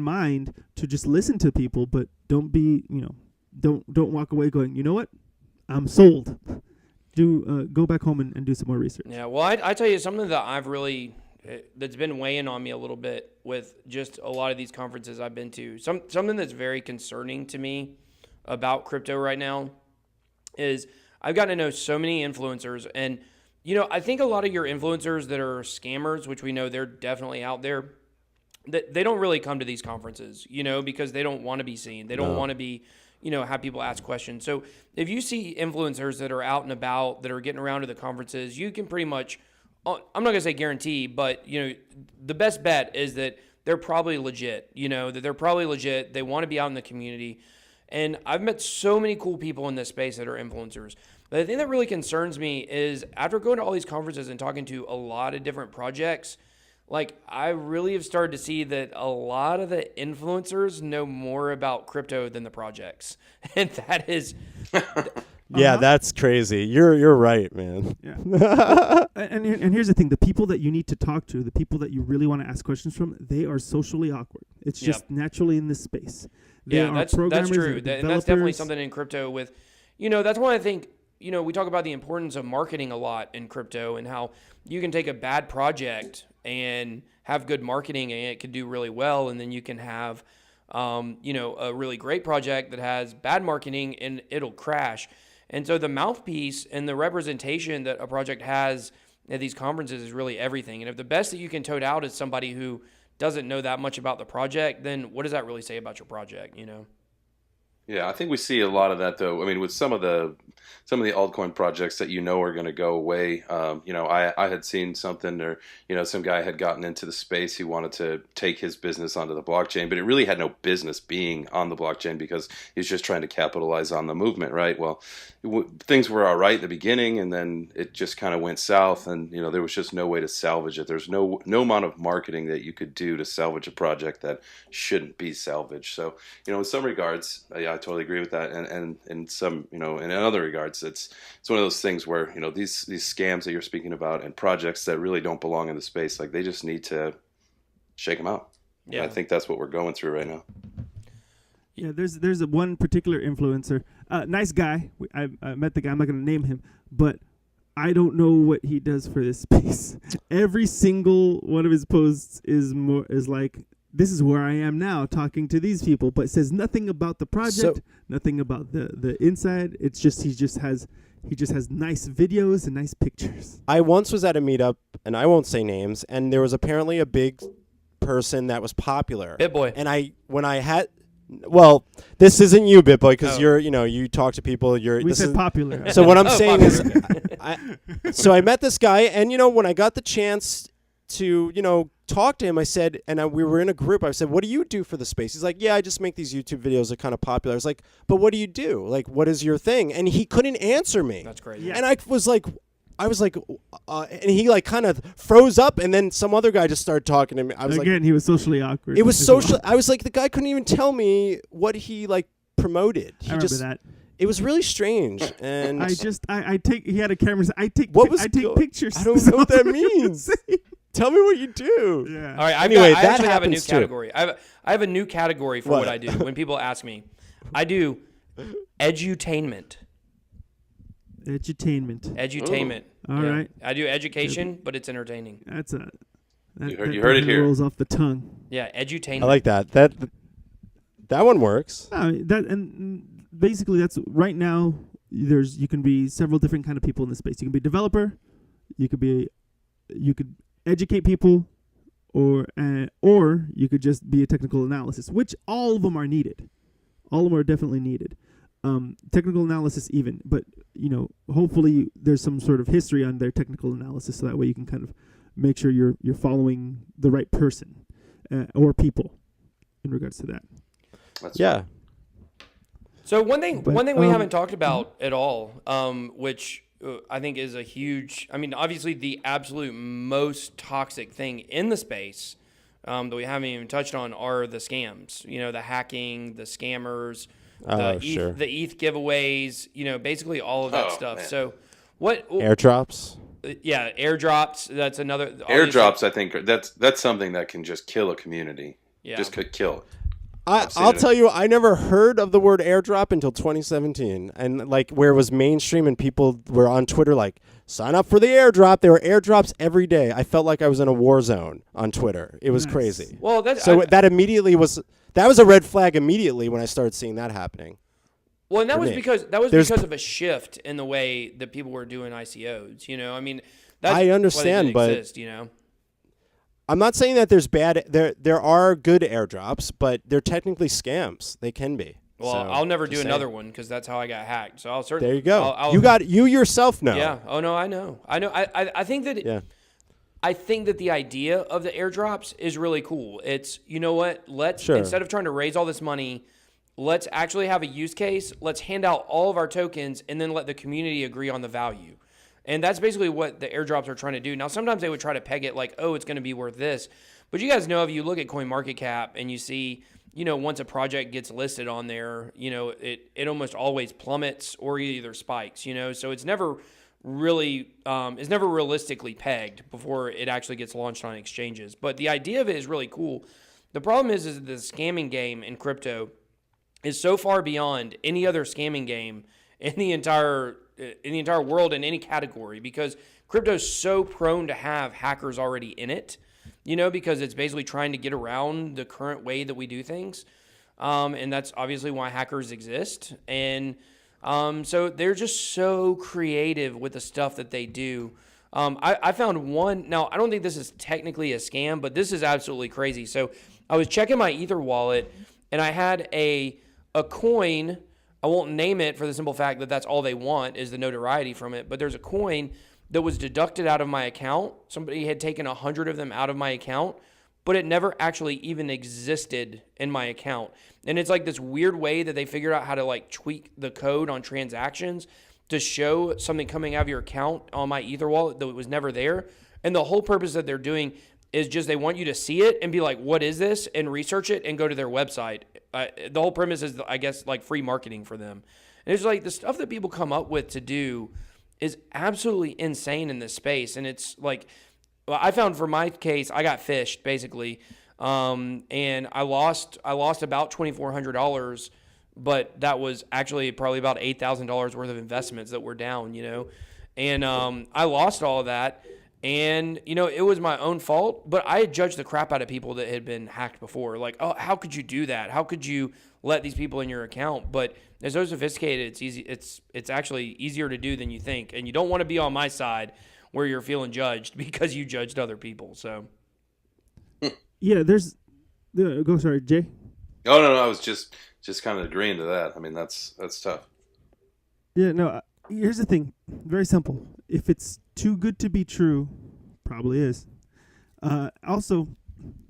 D: mind to just listen to people, but don't be, don't walk away going, you know what, I'm sold. Go back home and do some more research.
B: Yeah, well, I tell you something that I've really that's been weighing on me a little bit with just a lot of these conferences I've been to. Something that's very concerning to me about crypto right now is I've gotten to know so many influencers, and I think a lot of your influencers that are scammers, which we know they're definitely out there, that they don't really come to these conferences, because they don't want to be seen. They don't want to be, have people ask questions. So if you see influencers that are out and about, that are getting around to the conferences, you can pretty much, I'm not going to say guarantee, but, the best bet is that they're probably legit, that they're probably legit. They want to be out in the community. And I've met so many cool people in this space that are influencers. But the thing that really concerns me is after going to all these conferences and talking to a lot of different projects, like I really have started to see that a lot of the influencers know more about crypto than the projects. And that is...
E: Yeah, that's crazy. You're right, man.
D: Yeah. and here's the thing: the people that you need to talk to, the people that you really want to ask questions from, they are socially awkward. It's just naturally in this space.
B: That's true. And that's definitely something in crypto with, that's why I think, we talk about the importance of marketing a lot in crypto and how you can take a bad project and have good marketing and it can do really well. And then you can have, a really great project that has bad marketing and it'll crash. And so the mouthpiece and the representation that a project has at these conferences is really everything. And if the best that you can tote out is somebody who doesn't know that much about the project, then what does that really say about your project,
C: Yeah, I think we see a lot of that, though. I mean, with some of the altcoin projects that are going to go away. I had seen something, or some guy had gotten into the space. He wanted to take his business onto the blockchain, but it really had no business being on the blockchain because he was just trying to capitalize on the movement, right? Well, things were all right in the beginning, and then it just kind of went south, and there was just no way to salvage it. There's no amount of marketing that you could do to salvage a project that shouldn't be salvaged. So, in some regards, I totally agree with that, and in some, in other regards, it's one of those things where these scams that you're speaking about and projects that really don't belong in the space, like they just need to shake them out. Yeah, and I think that's what we're going through right now.
D: Yeah, there's one particular influencer, nice guy. I met the guy. I'm not going to name him, but I don't know what he does for this space. Every single one of his posts is like, this is where I am now talking to these people, but says nothing about the project, nothing about the inside. It's just he just has nice videos and nice pictures.
E: I once was at a meetup, and I won't say names, and there was apparently a big person that was popular.
B: BitBoy.
E: And well, this isn't you, BitBoy, because you're, you talk to people.
D: We said popular.
E: So what I'm saying is, so I met this guy, and when I got the chance to, talk to him, I said, and we were in a group, I said, what do you do for the space? He's like, yeah, I just make these YouTube videos that are kind of popular. I was like, but what do you do? Like, what is your thing? And he couldn't answer me.
B: That's crazy.
D: Yeah.
E: And I was like, and he like kind of froze up, and then some other guy just started talking to me. I was
D: he was socially awkward.
E: It was social. I was like, the guy couldn't even tell me what he like promoted.
D: I remember that.
E: It was really strange, and
D: I take. He had a camera. I take pictures.
E: I don't know what that means. Tell me what you do.
D: Yeah.
B: All right.
E: I
B: actually have a new category. I have a new category for what I do. When people ask me, I do edutainment. Edutainment.
D: All right.
B: I do education, but it's entertaining.
C: You heard it here.
D: Rolls off the tongue.
B: Yeah, edutainment.
E: I like that. That one works.
D: And basically that's right now. You can be several different kind of people in the space. You can be a developer. You could educate people, or you could just be a technical analysis, which all of them are needed. All of them are definitely needed. Technical analysis even, but hopefully there's some sort of history on their technical analysis, so that way you can kind of make sure you're following the right person or people in regards to that.
C: That's
E: yeah.
B: So one thing we haven't talked about at all, which I think is a huge, obviously the absolute most toxic thing in the space that we haven't even touched on are the scams, the hacking, the scammers, the ETH giveaways, basically all of that stuff.
C: Man.
B: So what
E: airdrops?
B: Yeah, airdrops. That's another.
C: Airdrops, I think that's something that can just kill a community.
B: Yeah.
C: Just could kill it.
E: I'll tell you, I never heard of the word airdrop until 2017, and like where it was mainstream, and people were on Twitter like, "Sign up for the airdrop." There were airdrops every day. I felt like I was in a war zone on Twitter. It was crazy.
B: Well, that's
E: that immediately was a red flag immediately when I started seeing that happening.
B: Well, and that was
E: me.
B: because because of a shift in the way that people were doing ICOs. You know, I mean, that's
E: I understand,
B: why they didn't
E: but
B: exist, you know.
E: I'm not saying that there's bad. There are good airdrops, but they're technically scams. They can be.
B: Well,
E: So,
B: I'll never do
E: just
B: another
E: saying.
B: one because that's how I got hacked. So I'll certainly.
E: There you go.
B: I'll,
E: you yourself know.
B: Yeah. Oh no, I know. I think that.
E: Yeah.
B: I think that the idea of the airdrops is really cool. It's, you know what? Let's instead of trying to raise all this money, let's actually have a use case. Let's hand out all of our tokens and then let the community agree on the value. And that's basically what the airdrops are trying to do. Now, sometimes they would try to peg it like, oh, it's going to be worth this. But you guys know, if you look at CoinMarketCap and you see, you know, once a project gets listed on there, you know, it almost always plummets or either spikes, you know. So it's never really, it's never realistically pegged before it actually gets launched on exchanges. But the idea of it is really cool. The problem is the scamming game in crypto is so far beyond any other scamming game in the entire world in any category, because crypto is so prone to have hackers already in it, you know, because it's basically trying to get around the current way that we do things. And that's obviously why hackers exist. And so they're just so creative with the stuff that they do. I found one. Now, I don't think this is technically a scam, but this is absolutely crazy. So I was checking my Ether wallet, and I had a coin. I won't name it for the simple fact that that's all they want is the notoriety from it. But there's a coin that was deducted out of my account. Somebody had taken 100 of them out of my account, but it never actually even existed in my account. And it's like this weird way that they figured out how to like tweak the code on transactions to show something coming out of your account on my Ether wallet that was never there. And the whole purpose that they're doing is just they want you to see it and be like, what is this? And research it and go to their website. The whole premise is, I guess, like free marketing for them. And it's like the stuff that people come up with to do is absolutely insane in this space. And it's like, well, I found for my case, I got fished basically. And I lost about $2,400, but that was actually probably about $8,000 worth of investments that were down, you know? And, I lost all of that. And, you know, it was my own fault, but I had judged the crap out of people that had been hacked before. Like, oh, how could you do that? How could you let these people in your account? But they're so sophisticated, it's easy. It's actually easier to do than you think. And you don't want to be on my side where you're feeling judged because you judged other people. So,
D: Yeah, go, sorry, Jay.
C: Oh no, I was just kind of agreeing to that. I mean, that's tough.
D: Yeah, no, here's the thing. Very simple. If it's too good to be true, probably is. Also,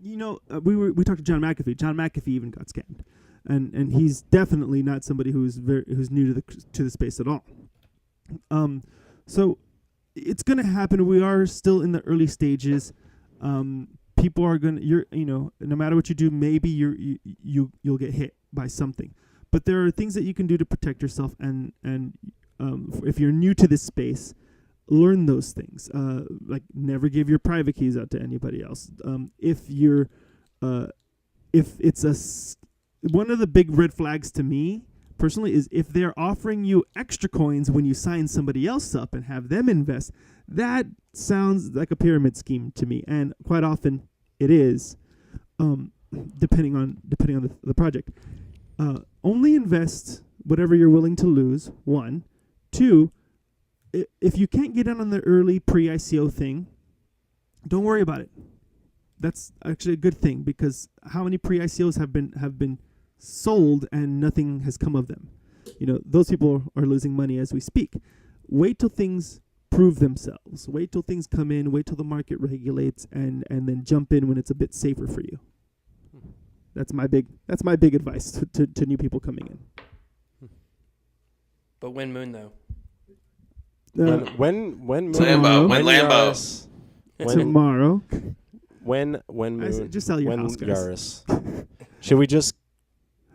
D: you know, we talked to John McAfee. John McAfee even got scammed, and he's definitely not somebody who's new to the space at all. So it's gonna happen. We are still in the early stages. People are gonna, no matter what you do, maybe you'll get hit by something. But there are things that you can do to protect yourself, and if you're new to this space, learn those things. Like never give your private keys out to anybody else. If it's one of the big red flags to me personally is if they're offering you extra coins when you sign somebody else up and have them invest. That sounds like a pyramid scheme to me, and quite often it is, depending on the project. Only invest whatever you're willing to lose. 1, 2. If you can't get in on the early pre-ICO thing, don't worry about it. That's actually a good thing, because how many pre-ICOs have been sold and nothing has come of them? You know, those people are losing money as we speak. Wait till things prove themselves. Wait till things come in. Wait till the market regulates, and then jump in when it's a bit safer for you. That's my big advice to new people coming in.
B: But when Moon though?
E: When
C: Lambo, when Lambo.
D: Tomorrow.
E: When Moon.
D: Just sell your
E: when
D: house, guys.
E: Yaris.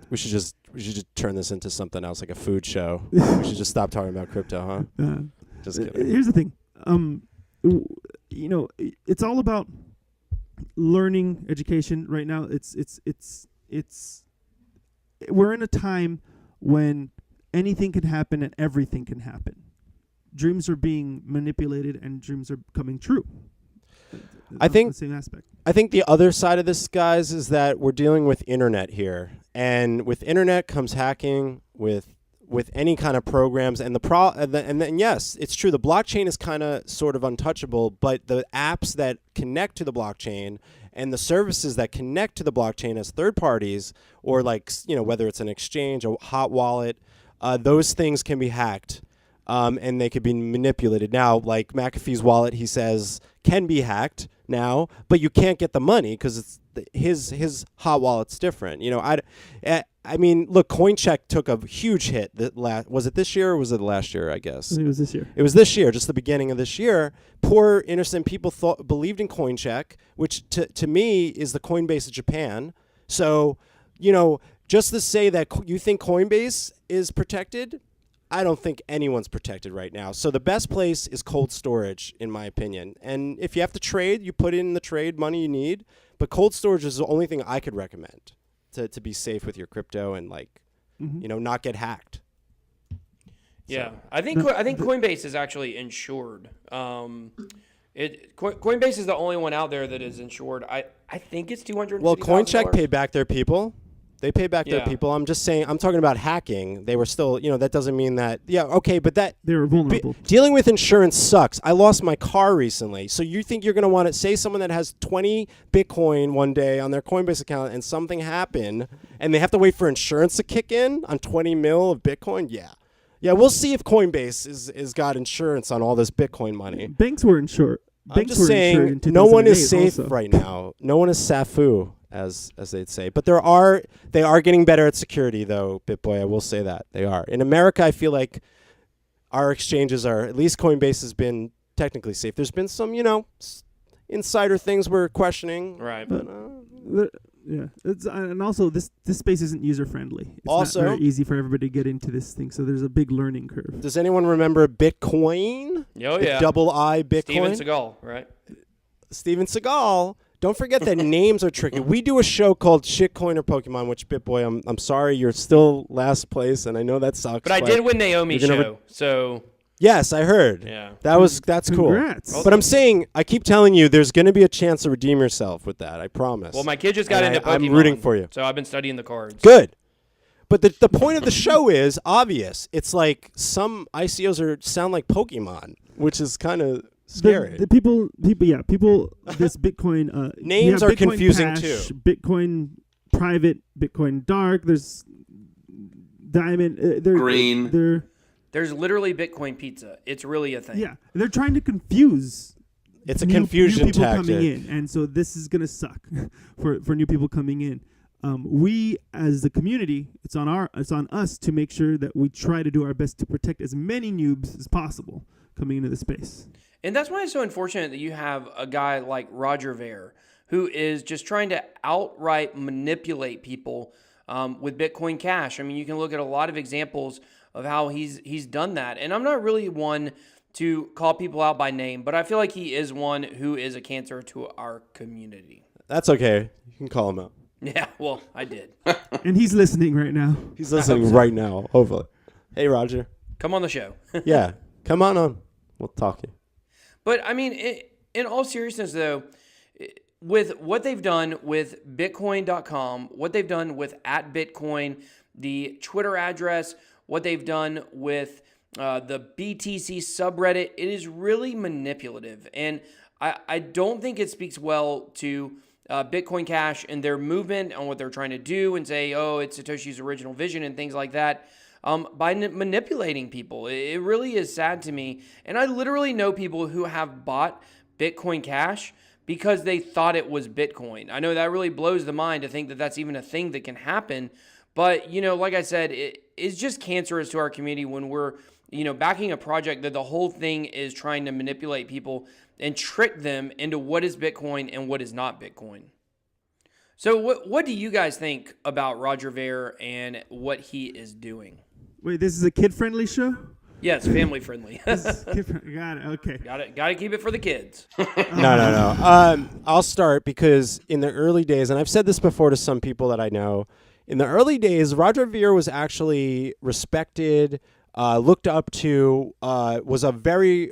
E: We should just turn this into something else, like a food show. We should just stop talking about crypto, huh? Just kidding.
D: Here's the thing. it's all about learning, education. Right now, it's we're in a time when anything can happen and everything can happen. Dreams are being manipulated and dreams are coming true.
E: I think
D: the same aspect.
E: I think the other side of this, guys, is that we're dealing with internet here, and with internet comes hacking with any kind of programs, and and then yes, it's true. The blockchain is kind of sort of untouchable, but the apps that connect to the blockchain and the services that connect to the blockchain as third parties, or like whether it's an exchange, a hot wallet, those things can be hacked. And they could be manipulated. Now, like McAfee's wallet, he says, can be hacked now, but you can't get the money because it's his hot wallet's different. I mean, look, CoinCheck took a huge hit. Was it this year or was it last year, I guess?
D: I think it was this year.
E: It was this year, just the beginning of this year. Poor, innocent people believed in CoinCheck, which to me is the Coinbase of Japan. So, just to say that you think Coinbase is protected, I don't think anyone's protected right now. So the best place is cold storage, in my opinion. And if you have to trade, you put in the trade money you need. But cold storage is the only thing I could recommend to be safe with your crypto and not get hacked.
B: Yeah, I think Coinbase is actually insured. Coinbase is the only one out there that is insured. I think it's $250,000.
E: Well, CoinCheck paid back their people. They pay back their
B: Yeah.
E: people. I'm just saying, I'm talking about hacking. They were still, that doesn't mean that, but that.
D: They were vulnerable.
E: Dealing with insurance sucks. I lost my car recently. So you think you're going to want to say someone that has 20 Bitcoin one day on their Coinbase account and something happened and they have to wait for insurance to kick in on 20 mil of Bitcoin? Yeah. Yeah, we'll see if Coinbase is got insurance on all this Bitcoin money.
D: Banks were insured.
E: I'm just saying, no one is safe
D: also.
E: right now. No one is SAFU, as they'd say. But they are getting better at security, though, BitBoy. I will say that. They are. In America, I feel like our exchanges are, at least Coinbase has been technically safe. There's been some, insider things we're questioning.
B: Right.
E: But,
D: Yeah, and also this space isn't user friendly. It's
E: Also-
D: not very easy for everybody to get into this thing, so there's a big learning curve.
E: does anyone remember Bitcoin?
B: Oh,
E: The
B: yeah.
E: double I Bitcoin?
B: Steven Seagal, right?
E: Steven Seagal. Don't forget that names are tricky. We do a show called Shitcoin or Pokemon, which BitBoy, I'm sorry, you're still last place, and I know that sucks.
B: But I did win Naomi's
E: you're gonna
B: show, so
E: Yes, I heard.
B: yeah.
E: That's cool.
D: Congrats.
E: But I'm saying, I keep telling you, there's going to be a chance to redeem yourself with that. I promise.
B: Well, my kid just got
E: And
B: into
E: I'm
B: Pokemon.
E: rooting for you.
B: So I've been studying the cards.
E: Good. But the point of the show is obvious. It's like some ICOs sound like Pokemon, which is kind of scary.
D: The people. This Bitcoin
E: Names
D: you have
E: are
D: Bitcoin
E: confusing
D: Cash,
E: too.
D: Bitcoin Private, Bitcoin Dark. There's Diamond.
C: Green.
B: There's literally Bitcoin pizza. It's really a thing.
D: Yeah, they're trying to confuse.
E: It's a
D: new
E: confusion
D: people
E: tactic.
D: coming in, and so this is gonna suck for new people coming in. We as the community, it's on us to make sure that we try to do our best to protect as many noobs as possible coming into the space.
B: And that's why it's so unfortunate that you have a guy like Roger Ver, who is just trying to outright manipulate people with Bitcoin Cash. I mean, you can look at a lot of examples of how he's done that. And I'm not really one to call people out by name, but I feel like he is one who is a cancer to our community.
E: That's okay. You can call him out.
B: Yeah, well, I did.
D: And he's listening right now.
E: He's listening right now, hopefully. Hey, Roger.
B: Come on the show.
E: Yeah, come on. We'll talk to you.
B: But, I mean, in all seriousness, though, with what they've done with Bitcoin.com, what they've done with @Bitcoin, the Twitter address, what they've done with the BTC subreddit, it is really manipulative. And I don't think it speaks well to Bitcoin Cash and their movement on what they're trying to do and say, oh, it's Satoshi's original vision and things like that. By manipulating people. It really is sad to me. And I literally know people who have bought Bitcoin Cash because they thought it was Bitcoin. I know that really blows the mind to think that that's even a thing that can happen. But, like I said, it's just cancerous to our community when we're, backing a project that the whole thing is trying to manipulate people and trick them into what is Bitcoin and what is not Bitcoin. So what do you guys think about Roger Ver and what he is doing?
D: Wait, this is a kid-friendly show?
B: Yes, family friendly.
D: Got it. Okay.
B: Got to keep it for the kids.
E: No. I'll start because in the early days, and I've said this before to some people that I know, in the early days, Roger Ver was actually respected, looked up to, was a very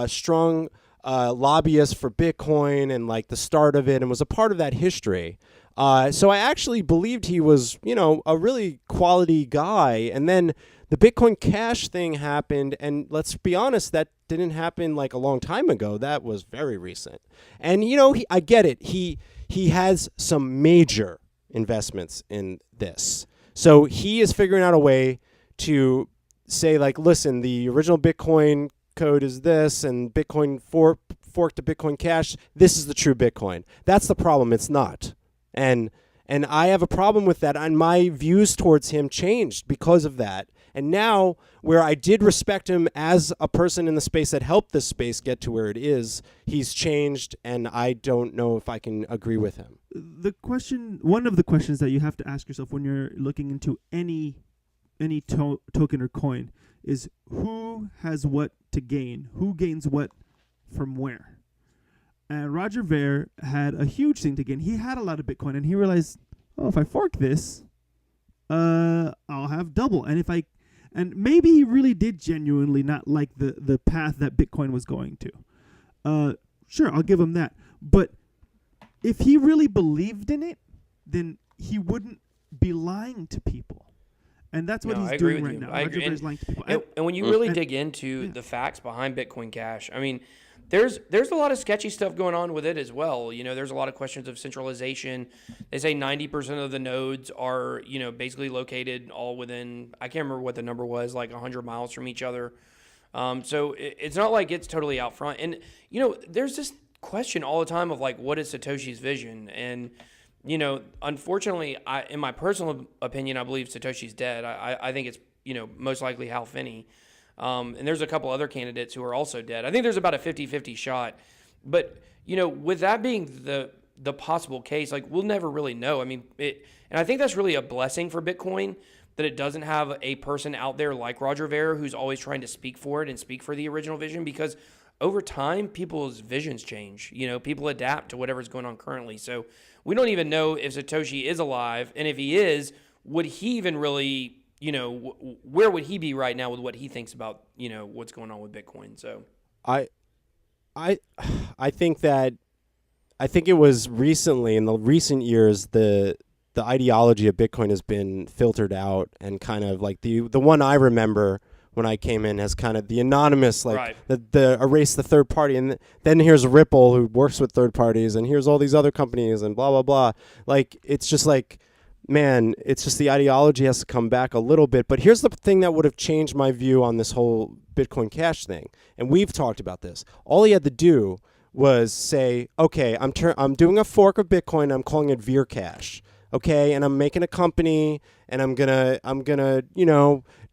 E: strong lobbyist for Bitcoin and like the start of it, and was a part of that history. So I actually believed he was, a really quality guy. And then the Bitcoin Cash thing happened, and let's be honest, that didn't happen like a long time ago. That was very recent. And I get it. He has some major investments in this, so he is figuring out a way to say like, listen, the original Bitcoin code is this, and Bitcoin forked to Bitcoin Cash. This is the true Bitcoin. That's the problem. It's not. And I have a problem with that, and my views towards him changed because of that. And now, where I did respect him as a person in the space that helped this space get to where it is, he's changed, and I don't know if I can agree with him.
D: One of the questions that you have to ask yourself when you're looking into any token or coin is, who has what to gain? Who gains what from where? And Roger Ver had a huge thing to gain. He had a lot of Bitcoin, and he realized, if I fork this, I'll have double. And maybe he really did genuinely not like the path that Bitcoin was going to. Sure, I'll give him that. But if he really believed in it, then he wouldn't be lying to people. And that's what he's doing right now. Roger Ver is lying to people.
B: And when you really dig into the facts behind Bitcoin Cash, I mean, there's a lot of sketchy stuff going on with it as well. There's a lot of questions of centralization. They say 90% of the nodes are, basically located all within, I can't remember what the number was, like 100 miles from each other. So it's not like it's totally out front. And, there's this question all the time of like, what is Satoshi's vision? And, unfortunately, in my personal opinion, I believe Satoshi's dead. I think it's, most likely Hal Finney. And there's a couple other candidates who are also dead. I think there's about a 50-50 shot. But, with that being the possible case, like, we'll never really know. I mean, and I think that's really a blessing for Bitcoin, that it doesn't have a person out there like Roger Ver who's always trying to speak for it and speak for the original vision, because over time, people's visions change. People adapt to whatever's going on currently. So we don't even know if Satoshi is alive. And if he is, would he even really... where would he be right now with what he thinks about, what's going on with Bitcoin? So
E: I think it was recently, in the recent years, the ideology of Bitcoin has been filtered out, and kind of like the one I remember when I came in has kind of the anonymous, like
B: right.
E: the erase the third party, and then here's Ripple who works with third parties, and here's all these other companies and blah blah blah. Like, it's just like, man, it's just the ideology has to come back a little bit. But here's the thing that would have changed my view on this whole Bitcoin Cash thing. And we've talked about this. All he had to do was say, okay, I'm doing a fork of Bitcoin. I'm calling it Ver Cash. Okay, and I'm making a company, and I'm gonna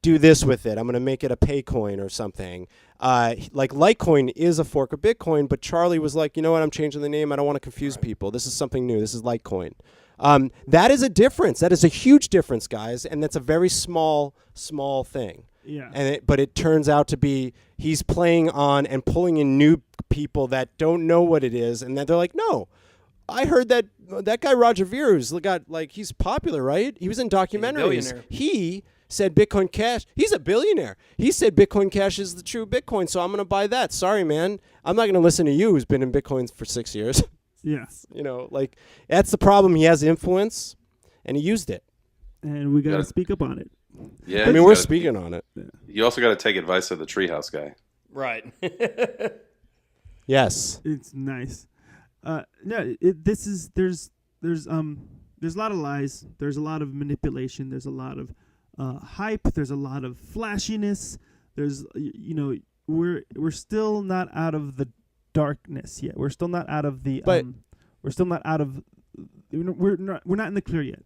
E: do this with it. I'm gonna make it a Paycoin or something. Like Litecoin is a fork of Bitcoin, but Charlie was like, you know what? I'm changing the name. I don't want to confuse people. This is something new. This is Litecoin. That is a difference. That is a huge difference, guys, and that's a very small thing. Yeah. But it turns out to be he's playing on and pulling in new people that don't know what it is, and then they're like, no, I heard that guy Roger Ver, he's popular, right? He was in documentaries. He said Bitcoin Cash. He's a billionaire. He said Bitcoin Cash is the true Bitcoin, so I'm going to buy that. Sorry, man. I'm not going to listen to you, who's been in Bitcoin for 6 years.
D: Yeah.
E: That's the problem. He has influence, and he used it.
D: And we got to speak up on it.
C: Yeah.
E: We're speaking on it. Yeah.
C: You also got to take advice of the Treehouse guy.
B: Right.
E: Yes.
D: It's nice. There's a lot of lies. There's a lot of manipulation. There's a lot of hype. There's a lot of flashiness. There's, we're still not out of the darkness yet. We're still not out of the. But we're still not out of. We're not in the clear yet.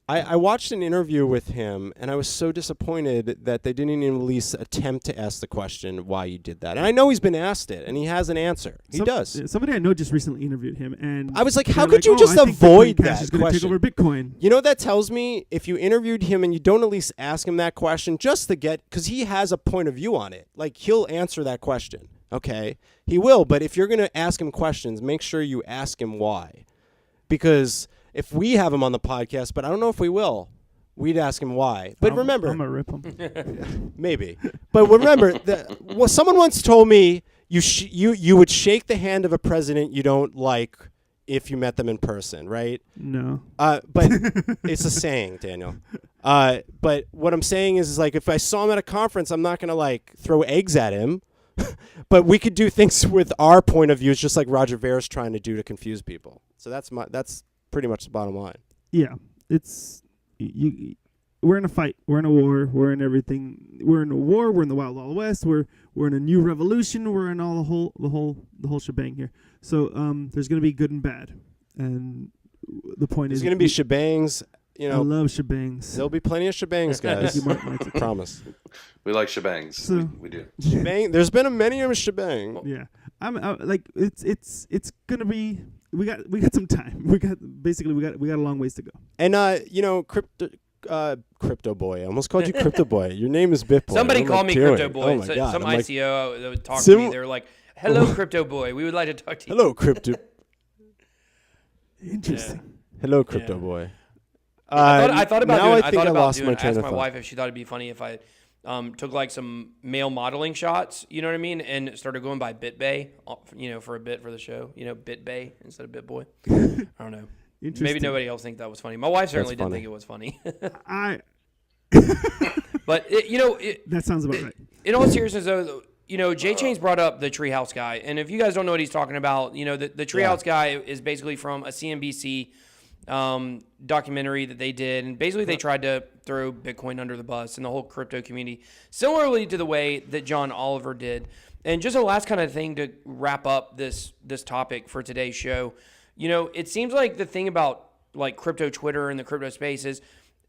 E: I watched an interview with him, and I was so disappointed that they didn't even at least attempt to ask the question why you did that. And I know he's been asked it, and he has an answer. He does.
D: Somebody I know just recently interviewed him, and
E: I was like,
D: they're
E: how could you
D: "Oh,
E: just
D: I think
E: avoid
D: Bitcoin Cash
E: that
D: is gonna
E: question?"
D: Take over Bitcoin.
E: You know what that tells me? If you interviewed him and you don't at least ask him that question just to get, because he has a point of view on it. Like, he'll answer that question. Okay? He will, but if you're going to ask him questions, make sure you ask him why. Because if we have him on the podcast, but I don't know if we will, we'd ask him why. But remember,
D: I'm gonna rip him.
E: maybe. But remember, someone once told me you would shake the hand of a president you don't like if you met them in person, right?
D: No.
E: But it's a saying, Daniel. But what I'm saying is like if I saw him at a conference, I'm not gonna like throw eggs at him. But we could do things with our point of views, just like Roger Ver's trying to do to confuse people. So that's pretty much the bottom line.
D: Yeah, it's we're in a fight. We're in a war. We're in everything. We're in a war. We're in the Wild Wild West. We're in a new revolution. We're in all the whole shebang here. So there's gonna be good and bad, and the point
E: There's
D: is
E: going to be shebangs. You
D: I
E: know,
D: love shebangs.
E: there'll be plenty of shebangs, guys.
D: You might-
E: Promise.
C: We like shebangs.
D: So-
C: We do.
E: Shebang. There's been many of a shebang.
D: Yeah, I'm like it's gonna be. We got some time. We got a long ways to go.
E: And you know, Crypto Boy. I almost called you Crypto Boy. Your name is BitBoy.
B: Somebody
E: What am I
B: called me
E: doing?
B: Crypto Boy.
E: Oh my
B: So-
E: God.
B: Some
E: I'm like,
B: ICO that would talk to me. They were like, "Hello, Crypto Boy. We would like to talk to you."
E: hello, Crypto.
D: Interesting.
E: Hello, Crypto
B: Yeah.
E: Boy.
B: I thought about
E: now
B: doing.
E: I think
B: thought
E: I
B: about
E: lost
B: doing.
E: my train
B: Asked
E: of
B: my
E: thought.
B: wife if she thought it'd be funny if I took like some male modeling shots. You know what I mean? And started going by BitBay. You know, for a bit for the show. You know, BitBay instead of BitBoy. I don't know. Maybe
D: Interesting.
B: nobody else think that was funny. My wife certainly didn't
E: funny.
B: think it was funny.
D: I
B: But
D: that sounds about right.
B: in all seriousness, though, you know, Jay Chains brought up the Treehouse guy, and if you guys don't know what he's talking about, you know, the Treehouse guy is basically from a CNBC documentary that they did, and basically they tried to throw Bitcoin under the bus and the whole crypto community, similarly to the way that John Oliver did. And just a last kind of thing to wrap up this topic for today's show, you know, it seems like the thing about like crypto Twitter and the crypto space is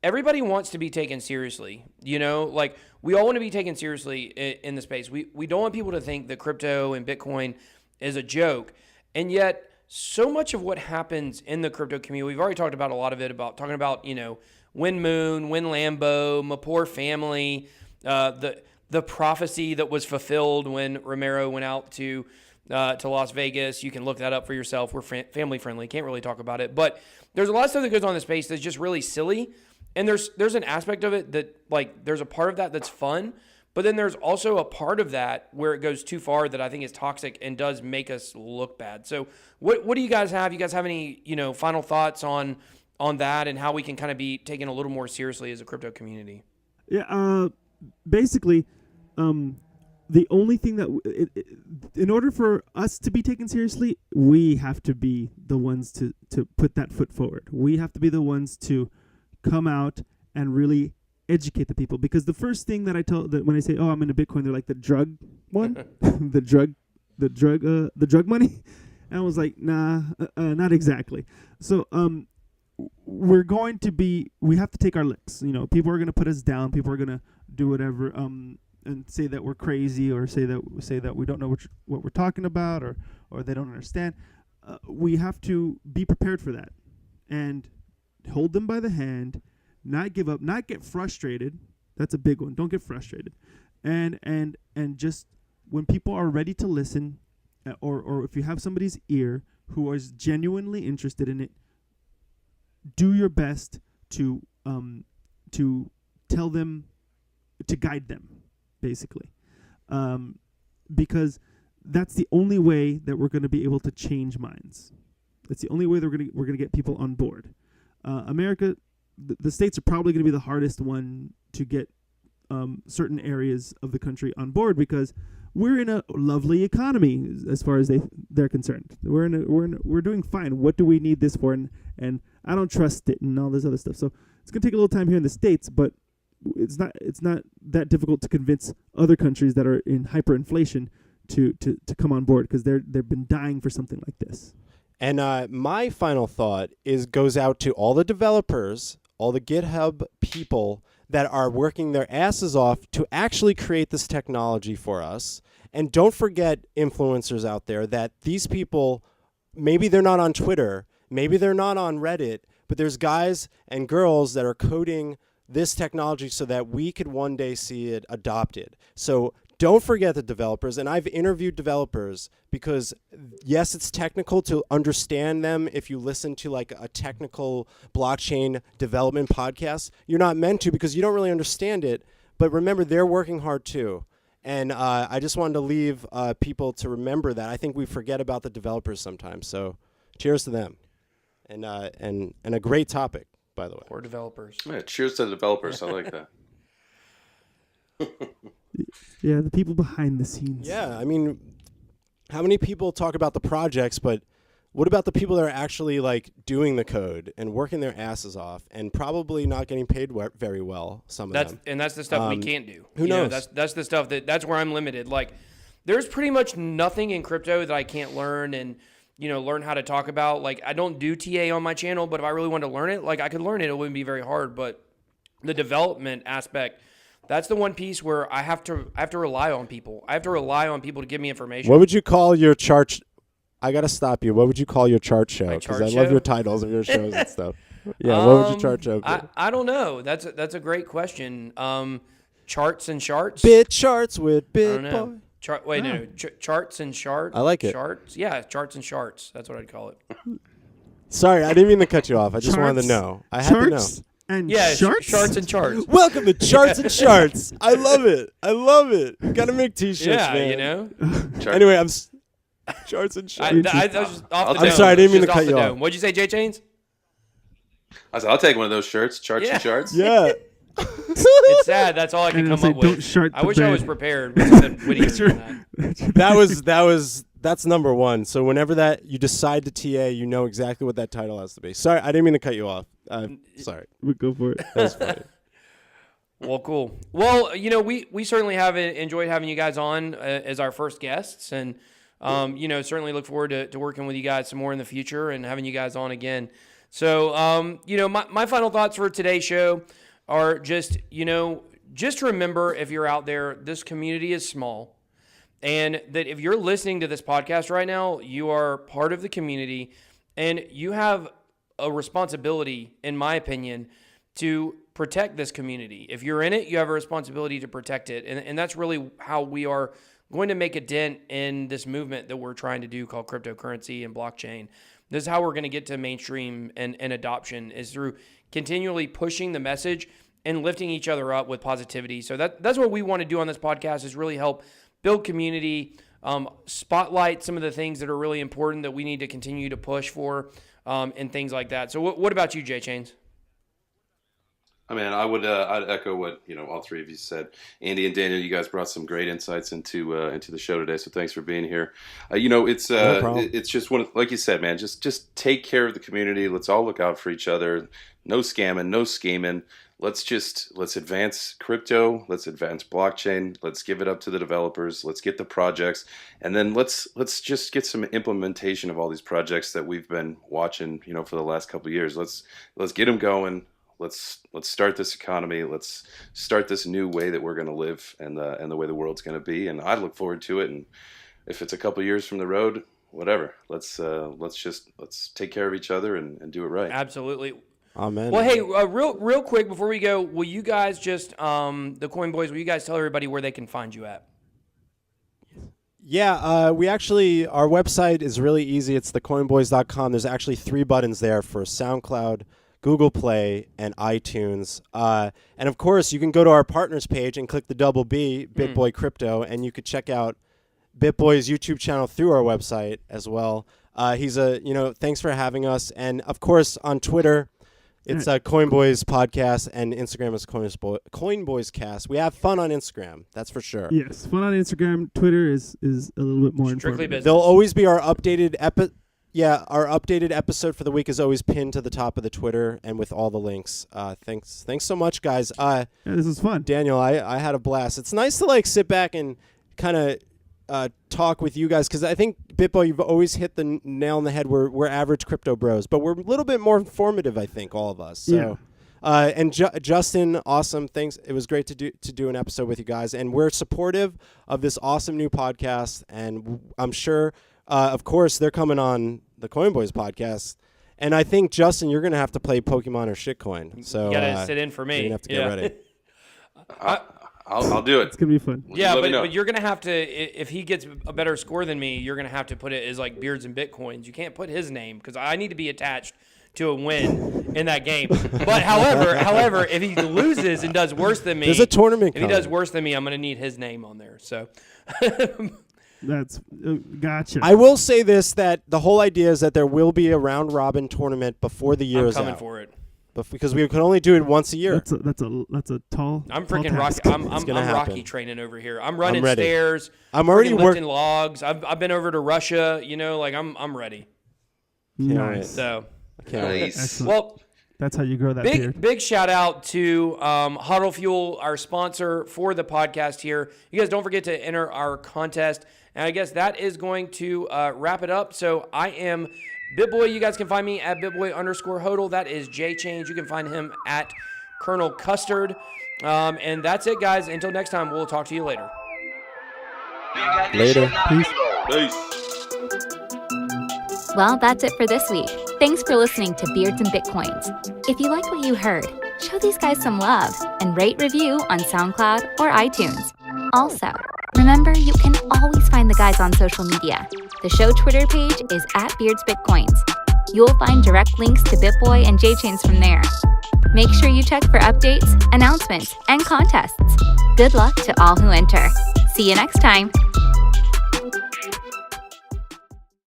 B: everybody wants to be taken seriously. You know, like we all want to be taken seriously in the space. We don't want people to think that crypto and Bitcoin is a joke. And yet so much of what happens in the crypto community, we've already talked about a lot of it, about talking about, you know, Win Moon, Win Lambo, my poor family, the prophecy that was fulfilled when Romero went out to Las Vegas. You can look that up for yourself. We're family friendly. Can't really talk about it. But there's a lot of stuff that goes on in the space that's just really silly. And there's an aspect of it that, like, there's a part of that that's fun. But then there's also a part of that where it goes too far that I think is toxic and does make us look bad. So what do you guys have? You guys have any, you know, final thoughts on that and how we can kind of be taken a little more seriously as a crypto community?
D: Yeah. Basically, the only thing that in order for us to be taken seriously, we have to be the ones to put that foot forward. We have to be the ones to come out and really educate the people, because the first thing that I tell that when I say, "Oh, I'm into Bitcoin," they're like, "The drug one, the drug money," and I was like, "Nah, not exactly." So we have to take our licks. You know, people are gonna put us down. People are gonna do whatever and say that we're crazy, or say that we don't know what we're talking about, or they don't understand. We have to be prepared for that and hold them by the hand. Not give up, not get frustrated. That's a big one. Don't get frustrated. And just when people are ready to listen, or if you have somebody's ear who is genuinely interested in it, do your best to tell them, to guide them, basically. Because that's the only way that we're going to be able to change minds. That's the only way that we're going to get people on board. America, the states are probably going to be the hardest one to get certain areas of the country on board, because we're in a lovely economy as far as they're concerned. We're doing fine. What do we need this for? And I don't trust it and all this other stuff. So it's going to take a little time here in the States, but it's not that difficult to convince other countries that are in hyperinflation to come on board, because they've been dying for something like this.
E: And my final thought goes out to all the developers, all the GitHub people that are working their asses off to actually create this technology for us. And don't forget, influencers out there, that these people, maybe they're not on Twitter, maybe they're not on Reddit, but there's guys and girls that are coding this technology so that we could one day see it adopted. So don't forget the developers. And I've interviewed developers because, yes, it's technical to understand them. If you listen to like a technical blockchain development podcast, you're not meant to because you don't really understand it. But remember, they're working hard too. And I just wanted to leave people to remember that. I think we forget about the developers sometimes. So cheers to them. And a great topic, by the way.
B: Or developers.
C: Yeah, cheers to the developers. I like that.
D: Yeah, the people behind the scenes.
E: Yeah, I mean, how many people talk about the projects, but what about the people that are actually like doing the code and working their asses off and probably not getting paid very well? Some of them.
B: And that's the stuff we can't do.
E: Who knows?
B: That's the stuff that's where I'm limited. Like, there's pretty much nothing in crypto that I can't learn and learn how to talk about. Like, I don't do TA on my channel, but if I really wanted to learn it, like I could learn it. It wouldn't be very hard. But the development aspect, that's the one piece where I have to rely on people. I have to rely on people to give me information.
E: What would you call your chart? I gotta stop you. What would you call your chart show? Because I love
B: show?
E: your titles of your shows and stuff. Yeah, what would your chart show be?
B: I don't know. That's a great question. Charts and charts.
E: Bit charts with
B: I don't
E: Bit
B: know.
E: Boy.
B: No. Charts and charts.
E: I like it.
B: Charts. Yeah, charts and charts. That's what I'd call it.
E: Sorry, I didn't mean to cut you off. I just wanted to
D: Charts,
E: know. I had to know.
D: Charts and
B: Yeah,
D: charts?
B: charts and charts.
E: Welcome to Charts and Charts. I love it. I love it. Gotta make t-shirts,
B: Yeah,
E: man.
C: Chart-
E: Anyway, Charts and Charts.
B: That was just off the
E: I'm
B: dome.
E: sorry, I didn't mean
B: Just
E: to cut
B: off the
E: you off.
B: dome. What'd you say, Jay Chains?
C: I said, I'll take one of those shirts. Charts
B: Yeah.
C: and charts.
E: Yeah.
B: It's sad. That's all I can
D: And
B: come
D: it's like,
B: up
D: don't
B: with.
D: shart
B: I
D: the
B: wish I
D: bed.
B: was prepared with something wittier than that.
E: That's number one. So whenever that you decide to TA, you know exactly what that title has to be. Sorry, I didn't mean to cut you off. Sorry.
D: We'll go for it.
E: That was funny.
B: Well, cool. Well, we certainly have enjoyed having you guys on as our first guests, and certainly look forward to working with you guys some more in the future and having you guys on again. So, my final thoughts for today's show are just remember, if you're out there, this community is small, and that if you're listening to this podcast right now, you are part of the community, and you have a responsibility, in my opinion, to protect this community. If you're in it, you have a responsibility to protect it. And that's really how we are going to make a dent in this movement that we're trying to do called cryptocurrency and blockchain. This is how we're going to get to mainstream and adoption, is through continually pushing the message and lifting each other up with positivity. So that's what we want to do on this podcast, is really help build community, spotlight some of the things that are really important that we need to continue to push for, and things like that. So what about you, Jay Chains?
C: I mean, I'd echo what all three of you said. Andy and Daniel, you guys brought some great insights into the show today. So thanks for being here. It's
E: No problem.
C: it's just one, like you said, man. Just take care of the community. Let's all look out for each other. No scamming, no scheming. Let's advance crypto. Let's advance blockchain. Let's give it up to the developers. Let's get the projects, and then let's just get some implementation of all these projects that we've been watching, for the last couple of years. Let's get them going. Let's start this economy. Let's start this new way that we're going to live, and the way the world's going to be. And I look forward to it. And if it's a couple of years from the road, whatever. Let's take care of each other and do it right.
B: Absolutely.
E: Amen.
B: Well, hey, real quick before we go, will you guys just the Coin Boys? Will you guys tell everybody where they can find you at?
E: Yeah, we actually, our website is really easy. It's thecoinboys.com. There's actually 3 buttons there for SoundCloud, Google Play, and iTunes. And of course, you can go to our partners page and click the double B, BitBoy Crypto, and you could check out BitBoy's YouTube channel through our website as well. He's thanks for having us. And of course, on Twitter, it's Coinboys Podcast, and Instagram is Coinboys Cast. We have fun on Instagram, that's for sure.
D: Yes, fun on Instagram. Twitter is a little bit more
B: Strictly
D: informative.
B: business.
E: There'll always be our updated our updated episode for the week is always pinned to the top of the Twitter and with all the links. Thanks so much, guys.
D: Yeah, this was fun.
E: Daniel, I had a blast. It's nice to sit back and kind of talk with you guys, because I think, BitBoy, you've always hit the nail on the head. We're average crypto bros, but we're a little bit more informative, I think, all of us. So And Justin, awesome. Thanks. It was great to do an episode with you guys. And we're supportive of this awesome new podcast. And I'm sure, of course, they're coming on the Coin Boys podcast. And I think, Justin, you're going to have to play Pokemon or Shitcoin. So
B: You got to sit in for me.
E: You're going to have to get ready.
C: I'll do it.
D: It's gonna be fun.
B: Yeah,
C: Let me know.
B: but you're going to have to, if he gets a better score than me, you're going to have to put it as like Beards and Bitcoins. You can't put his name because I need to be attached to a win in that game. But however, if he loses and does worse than me,
E: There's a tournament
B: if he
E: coming.
B: does worse than me, I'm going to need his name on there. So
D: That's gotcha.
E: I will say this, that the whole idea is that there will be a round robin tournament before the year
B: I'm
E: is
B: coming
E: out.
B: for it.
E: Because we can only do it once a year.
D: that's a tall.
B: I'm
D: tall
B: freaking
D: task.
B: Rocky. I'm
E: gonna happen.
B: Rocky training over here. I'm running
E: ready.
B: stairs.
E: I'm already
B: freaking
E: work-
B: lifting logs. I've been over to Russia. like I'm ready.
D: Nice.
B: So
E: I can't wait.
C: Nice.
D: Excellent.
B: well,
D: That's how you grow that beard.
B: big shout out to Huddle Fuel, our sponsor for the podcast here. You guys don't forget to enter our contest. And I guess that is going to wrap it up. So I am BitBoy. You guys can find me at BitBoy_Hodl. That is J Change. You can find him at Colonel Custard. And that's it, guys. Until next time, we'll talk to you later.
E: Later.
D: Peace.
C: Peace.
A: Well, that's it for this week. Thanks for listening to Beards and Bitcoins. If you like what you heard, show these guys some love and rate review on SoundCloud or iTunes. Also, remember you can always find the guys on social media. The show Twitter page is @BeardsBitcoins. You'll find direct links to BitBoy and JChains from there. Make sure you check for updates, announcements, and contests. Good luck to all who enter. See you next time.